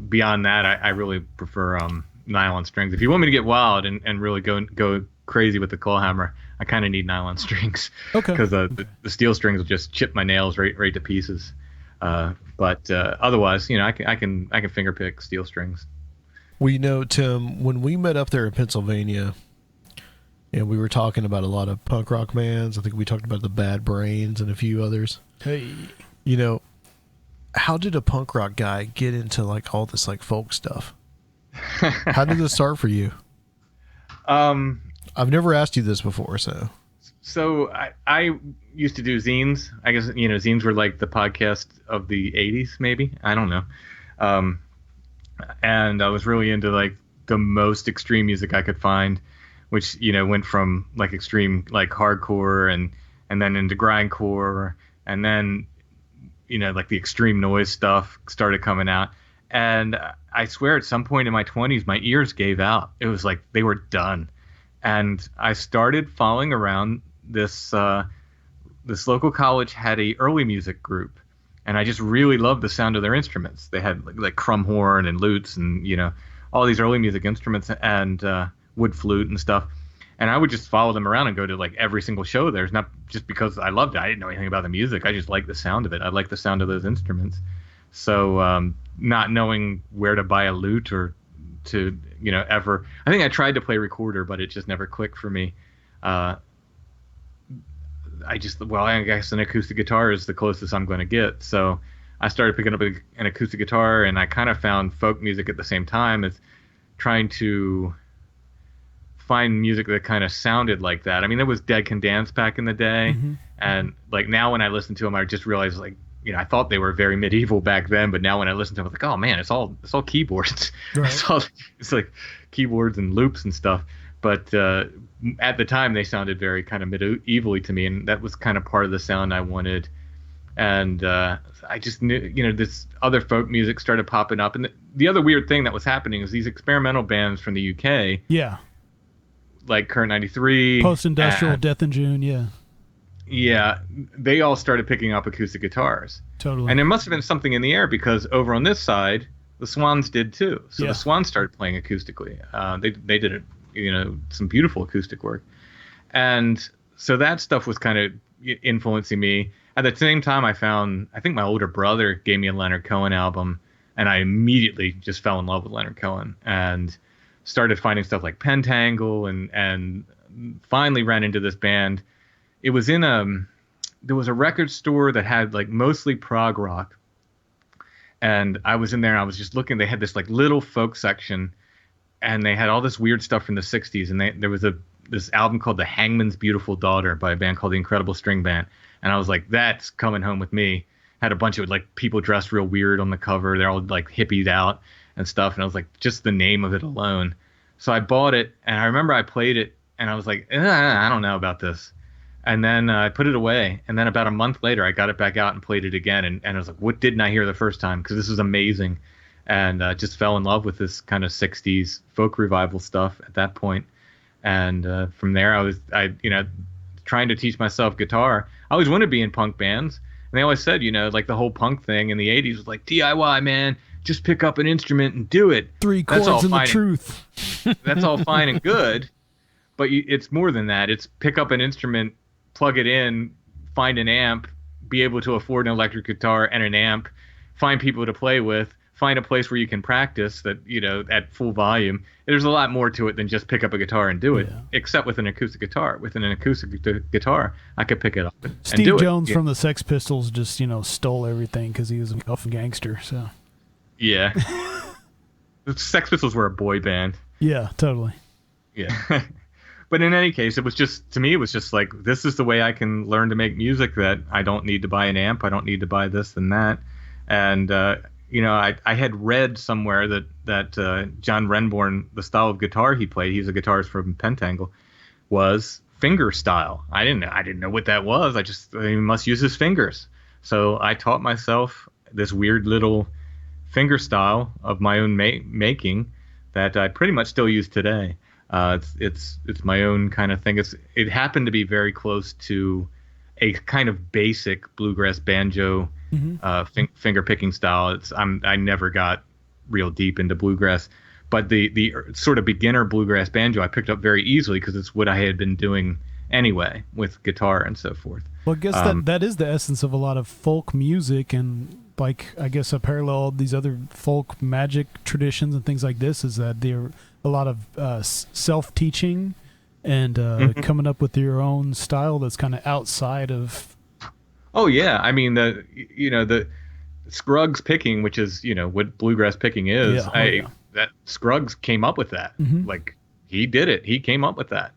beyond that, I really prefer nylon strings. If you want me to get wild and really go crazy with the claw hammer, I kind of need nylon strings. Okay. Because the steel strings will just chip my nails right to pieces. But otherwise, I can finger pick steel strings. Well, Tim, when we met up there in Pennsylvania, and we were talking about a lot of punk rock bands, I think we talked about the Bad Brains and a few others. Hey. How did a punk rock guy get into like all this like folk stuff? How did this start for you? I've never asked you this before, so. So I used to do zines. I guess zines were like the podcast of the '80s, maybe. I don't know. And I was really into like the most extreme music I could find, which went from like extreme like hardcore and then into grindcore, and then like the extreme noise stuff started coming out. And I swear at some point in my 20s, my ears gave out. It was like they were done. And I started following around this local college had a early music group. And I just really loved the sound of their instruments. They had like crumb horn and lutes and, all these early music instruments and wood flute and stuff. And I would just follow them around and go to like every single show there. It's not just because I loved it. I didn't know anything about the music. I just liked the sound of it. I liked the sound of those instruments. So not knowing where to buy a lute or to, ever. I think I tried to play recorder, but it just never clicked for me. I guess an acoustic guitar is the closest I'm going to get. So I started picking up an acoustic guitar, and I kind of found folk music at the same time as trying to find music that kind of sounded like that. I mean, there was Dead Can Dance back in the day, and like now when I listen to them, I just realize like I thought they were very medieval back then, but now when I listen to them, I'm like, oh man, it's all keyboards. Right. It's like keyboards and loops and stuff. But at the time, they sounded very kind of medievally to me, and that was kind of part of the sound I wanted. And I just knew, this other folk music started popping up, and the other weird thing that was happening is these experimental bands from the UK. Yeah. Like Current 93, Post-Industrial, Death in June, yeah. Yeah, they all started picking up acoustic guitars. Totally. And there must have been something in the air because over on this side, the Swans did too. So the Swans started playing acoustically. They did some beautiful acoustic work. And so that stuff was kind of influencing me. At the same time, I think my older brother gave me a Leonard Cohen album, and I immediately just fell in love with Leonard Cohen and started finding stuff like Pentangle and finally ran into this band. It was there was a record store that had like mostly prog rock. And I was in there and I was just looking, they had this like little folk section and they had all this weird stuff from the 60s. And there was this album called The Hangman's Beautiful Daughter by a band called The Incredible String Band. And I was like, that's coming home with me. Had a bunch of like people dressed real weird on the cover. They're all like hippied out and stuff. And I was like, just the name of it alone. So I bought it and I remember I played it and I was like, I don't know about this. And then I put it away. And then about a month later, I got it back out and played it again. And I was like, what didn't I hear the first time? Because this is amazing. And just fell in love with this kind of 60s folk revival stuff at that point. And from there, I was trying to teach myself guitar. I always wanted to be in punk bands. And they always said, like the whole punk thing in the 80s was like, DIY, man. Just pick up an instrument and do it. 3 chords and the truth. That's all fine and good. But it's more than that. It's pick up an instrument, plug it in, find an amp, be able to afford an electric guitar and an amp, find people to play with, find a place where you can practice that, at full volume. There's a lot more to it than just pick up a guitar and do it, except with an acoustic guitar. With an acoustic guitar, I could pick it up and Steve do Jones it. from the Sex Pistols just, stole everything because he was a gangster, so. Yeah. The Sex Pistols were a boy band. Yeah, totally. Yeah. But in any case, it was just like, this is the way I can learn to make music that I don't need to buy an amp. I don't need to buy this and that. And, I had read somewhere that John Renbourn, the style of guitar he played, he's a guitarist from Pentangle, was finger style. I didn't know what that was. He must use his fingers. So I taught myself this weird little finger style of my own making that I pretty much still use today. It's my own kind of thing. It happened to be very close to a kind of basic bluegrass banjo finger picking style. I never got real deep into bluegrass, but the sort of beginner bluegrass banjo I picked up very easily because it's what I had been doing anyway with guitar and so forth. Well, I guess that is the essence of a lot of folk music, and like I guess a parallel of these other folk magic traditions and things like this is that they're a lot of self-teaching and coming up with your own style that's kind of outside of. Oh yeah, I mean the Scruggs picking, which is what bluegrass picking is. That Scruggs came up with that. Like he did it. He came up with that.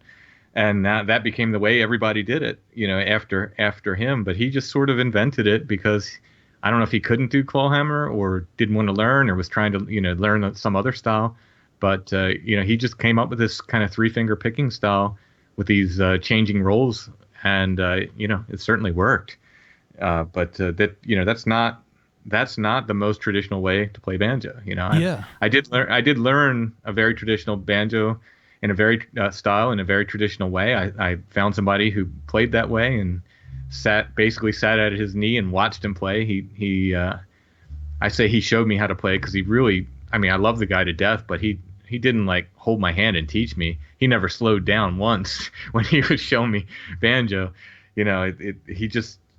And that became the way everybody did it, after him. But he just sort of invented it because I don't know if he couldn't do clawhammer or didn't want to learn or was trying to, learn some other style. But, he just came up with this kind of 3-finger picking style with these changing rolls. And, it certainly worked. But that's not the most traditional way to play banjo. I did learn a very traditional banjo in a very style, in a very traditional way. I found somebody who played that way and sat at his knee and watched him play. I say he showed me how to play because he really, I love the guy to death, but he didn't like hold my hand and teach me. He never slowed down once when he would show me banjo. I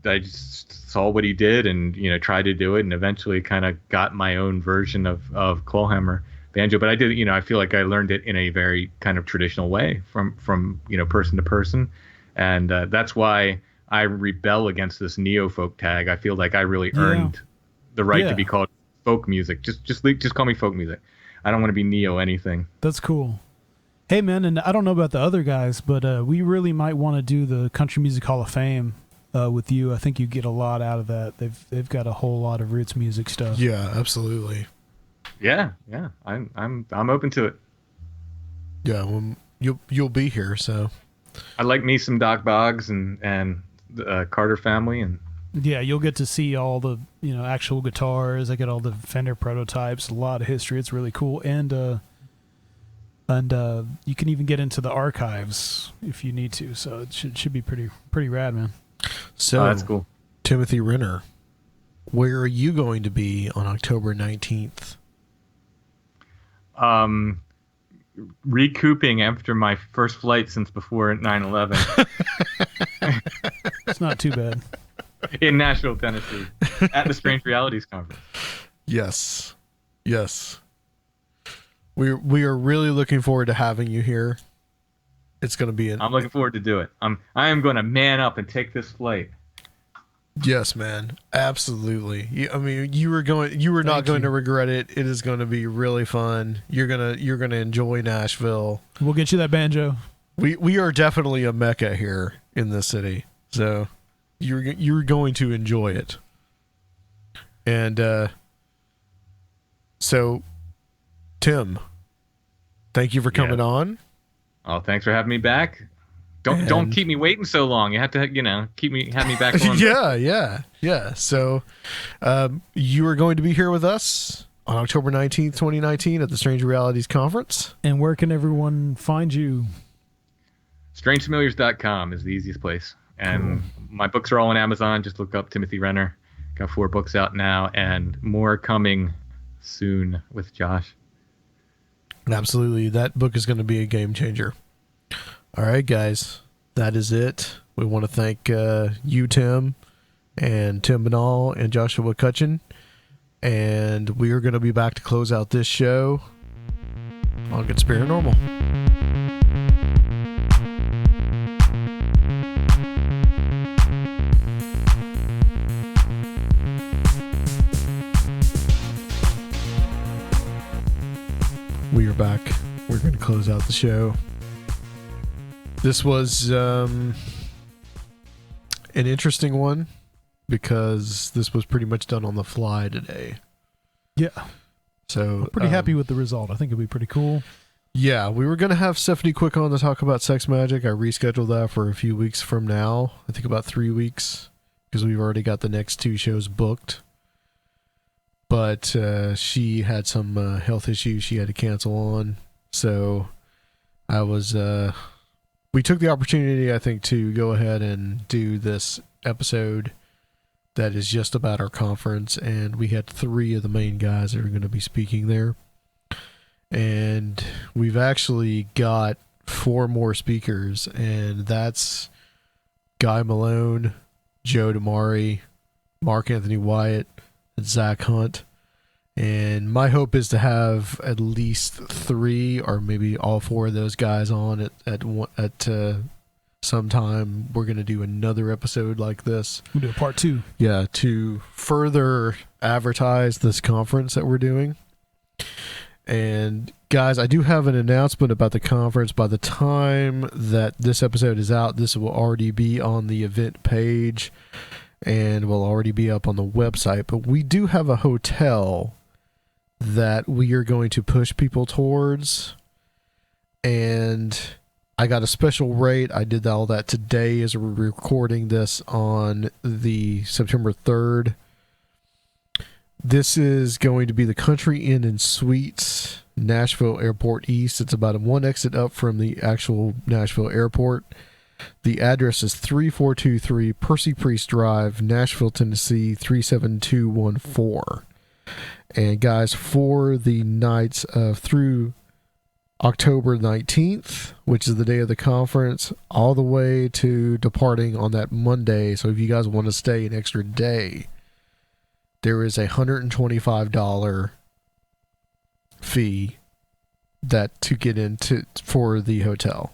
just saw what he did and, tried to do it, and eventually kind of got my own version of clawhammer banjo. But I did, I feel like I learned it in a very kind of traditional way from person to person. And that's why I rebel against this neo-folk tag. I feel like I really earned the right to be called folk music. Just call me folk music. I don't want to be neo anything. That's cool. Hey man, and I don't know about the other guys, but we really might want to do the Country Music Hall of Fame with you. I think you get a lot out of that. They've got a whole lot of roots music stuff. Yeah, absolutely. Yeah, I'm open to it. Yeah, well, you'll be here, so I like me some Doc Boggs and the Carter family, and yeah, you'll get to see all the actual guitars. I get all the Fender prototypes, a lot of history. It's really cool, and you can even get into the archives if you need to. So it should be pretty rad, man. So that's cool. Timothy Renner, where are you going to be on October 19th? Recouping after my first flight since before 9/11. It's not too bad. In Nashville, Tennessee, at the Strange Realities Conference. Yes. We are really looking forward to having you here. It's going to be I'm looking forward to do it. I am going to man up and take this flight. Yes, man. Absolutely. You were not going to regret it. It is going to be really fun. You're going to enjoy Nashville. We'll get you that banjo. We are definitely a mecca here in this city. So you're going to enjoy it. And so Tim, thank you for coming on. Oh, thanks for having me back. Don't keep me waiting so long. You have to, have me back on. Yeah. So, you are going to be here with us on October 19th, 2019 at the Strange Realities Conference. And where can everyone find you? StrangeFamiliars.com is the easiest place. And my books are all on Amazon. Just look up Timothy Renner. Got 4 books out now and more coming soon with Josh. Absolutely. That book is going to be a game changer. All right, guys, that is it. We want to thank you, Tim, and Tim Binnall and Joshua Cutchin. And we are going to be back to close out this show on Conspirinormal. We are back. We're going to close out the show. This was an interesting one because this was pretty much done on the fly today. Yeah. So I'm pretty happy with the result. I think it'll be pretty cool. Yeah, we were going to have Stephanie Quick on to talk about sex magic. I rescheduled that for a few weeks from now. I think about 3 weeks because we've already got the next 2 shows booked. But she had some health issues she had to cancel on. So we took the opportunity, I think, to go ahead and do this episode that is just about our conference, and we had 3 of the main guys that are going to be speaking there. And we've actually got 4 more speakers, and that's Guy Malone, Joe DeMari, Mark Anthony Wyatt, and Zach Hunt. And my hope is to have at least 3 or maybe all 4 of those guys on at some time. We're going to do another episode like this. We'll do a part 2. Yeah, to further advertise this conference that we're doing. And guys, I do have an announcement about the conference. By the time that this episode is out, this will already be on the event page and will already be up on the website. But we do have a hotel that we are going to push people towards, and I got a special rate. I did all that today as we're recording this on the September 3rd. This is going to be the Country Inn and Suites, Nashville Airport East. It's about 1 exit up from the actual Nashville Airport. The address is 3423 Percy Priest Drive, Nashville, Tennessee 37214. And guys, for the nights through October 19th, which is the day of the conference, all the way to departing on that Monday. So if you guys want to stay an extra day, there is a $125 fee to get into for the hotel.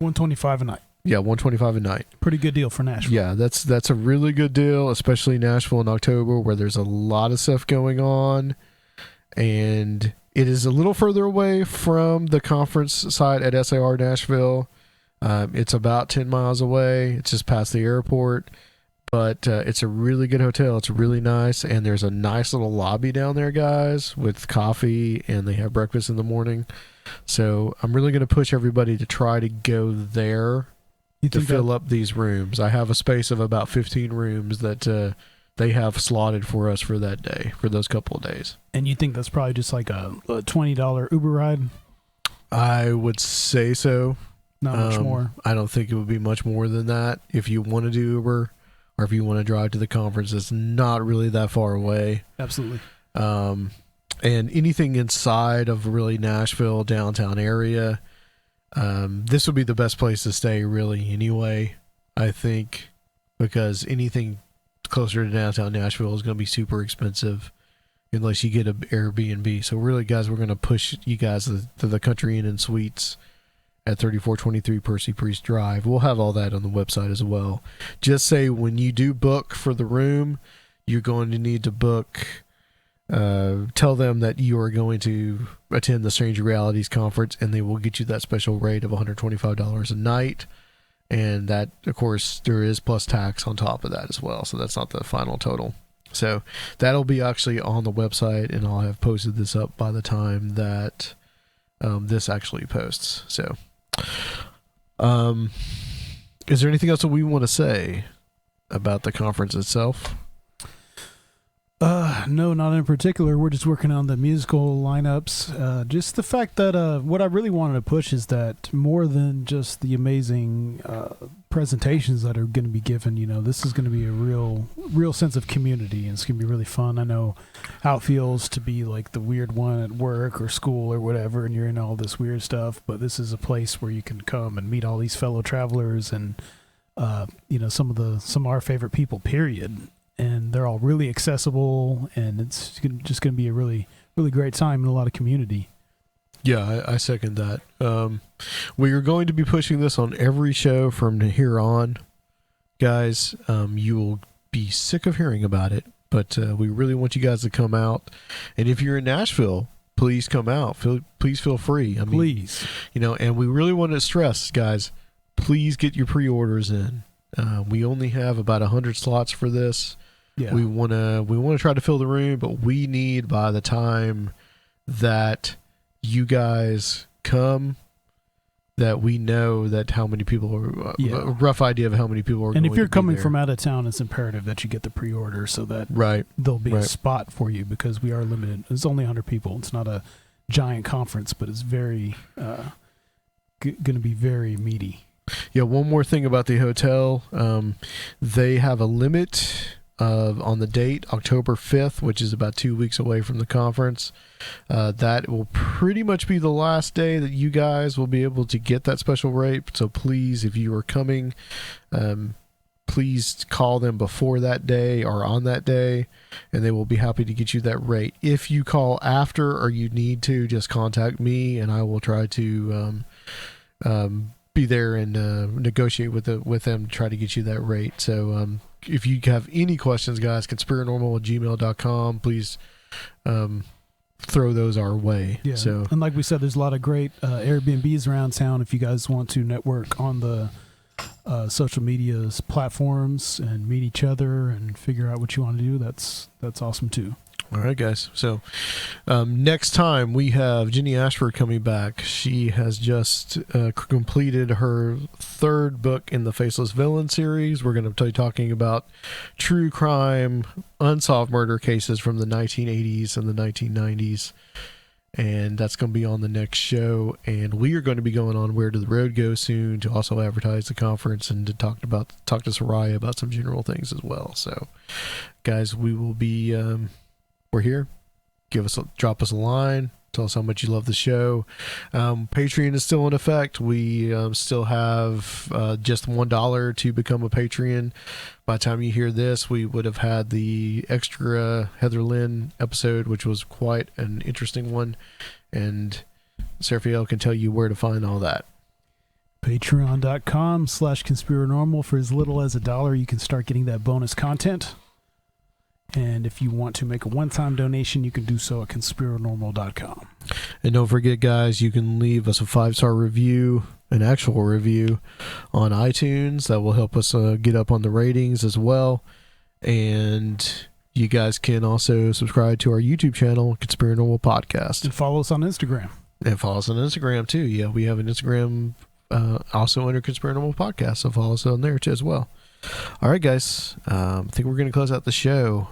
$125 a night. Yeah, $125 a night. Pretty good deal for Nashville. Yeah, that's a really good deal, especially Nashville in October, where there's a lot of stuff going on, and it is a little further away from the conference site at SAR Nashville. It's about 10 miles away. It's just past the airport, but it's a really good hotel. It's really nice, and there's a nice little lobby down there, guys, with coffee, and they have breakfast in the morning. So I'm really going to push everybody to try to go there to fill up these rooms. I have a space of about 15 rooms that they have slotted for us for that day, for those couple of days. And you think that's probably just like a $20 Uber ride? I would say so. Not much more. I don't think it would be much more than that. If you want to do Uber, or if you want to drive to the conference, it's not really that far away. Absolutely. And anything inside of really Nashville downtown area, this would be the best place to stay really anyway, I think, because anything closer to downtown Nashville is going to be super expensive unless you get an Airbnb. So really, guys, we're going to push you guys to the Country Inn and Suites at 3423 Percy Priest Drive. We'll have all that on the website as well. Just say when you do book for the room, you're going to need to book, tell them that you are going to attend the Strange Realities Conference, and they will get you that special rate of $125 a night. And that, of course, there is plus tax on top of that as well. So that's not the final total. So that'll be actually on the website, and I'll have posted this up by the time that this actually posts. So is there anything else that we want to say about the conference itself? No, not in particular. We're just working on the musical lineups. Just the fact that what I really wanted to push is that more than just the amazing presentations that are going to be given, this is going to be a real sense of community, and it's going to be really fun. I know how it feels to be like the weird one at work or school or whatever, and you're in all this weird stuff, but this is a place where you can come and meet all these fellow travelers and some of our favorite people, period. And they're all really accessible, and it's just going to be a really, really great time and a lot of community. Yeah, I second that. We are going to be pushing this on every show from here on. Guys, you will be sick of hearing about it, but we really want you guys to come out. And if you're in Nashville, please come out. Please feel free. Please. And we really want to stress, guys, please get your pre-orders in. We only have about 100 slots for this. Yeah. We want to try to fill the room, but we need, by the time that you guys come, that we know that how many people are, a rough idea of how many people are. And if you're coming from out of town, it's imperative that you get the pre-order so that there'll be a spot for you, because we are limited. It's only 100 people. It's not a giant conference, but it's very, going to be very meaty. Yeah, one more thing about the hotel. They have a limit on the date, October 5th, which is about 2 weeks away from the conference. That will pretty much be the last day that you guys will be able to get that special rate. So please, if you are coming, please call them before that day or on that day, and they will be happy to get you that rate. If you call after or you need to, just contact me, and I will try to be there and negotiate with them to try to get you that rate. So if you have any questions, guys, conspirinormal@gmail.com, please throw those our way. Yeah. So, and like we said, there's a lot of great Airbnbs around town if you guys want to network on the social media platforms and meet each other and figure out what you want to do. That's awesome too. All right, guys. So next time we have Jenny Ashford coming back. She has just completed her third book in the Faceless Villain series. We're going to be talking about true crime, unsolved murder cases from the 1980s and the 1990s. And that's going to be on the next show. And we are going to be going on Where Did the Road Go soon to also advertise the conference and to talk to Soraya about some general things as well. So, guys, we will be... we're here. Drop us a line. Tell us how much you love the show. Patreon is still in effect. We still have just $1 to become a Patreon. By the time you hear this, we would have had the extra Heather Lynn episode, which was quite an interesting one. And Seraphiel can tell you where to find all that. Patreon.com/Conspirinormal. For as little as $1, you can start getting that bonus content. And if you want to make a one-time donation, you can do so at conspirinormal.com. And don't forget, guys, you can leave us a 5-star review, an actual review, on iTunes. That will help us get up on the ratings as well. And you guys can also subscribe to our YouTube channel, Conspirinormal Podcast. And follow us on Instagram. And follow us on Instagram, too. Yeah, we have an Instagram also under Conspirinormal Podcast, so follow us on there, too, as well. All right, guys. I think we're going to close out the show.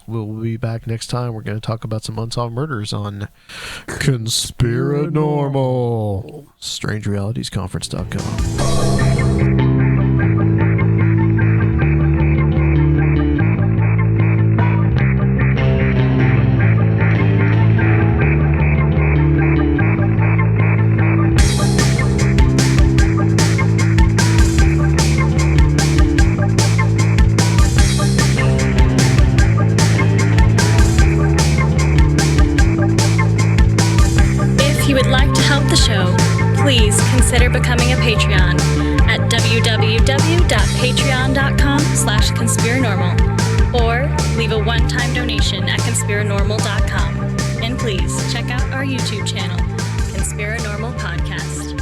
We'll be back next time. We're going to talk about some unsolved murders on Conspirinormal. StrangeRealitiesConference.com. Consider becoming a Patreon at www.patreon.com/Conspirinormal or leave a one-time donation at Conspirinormal.com. And please check out our YouTube channel, Conspirinormal Podcast.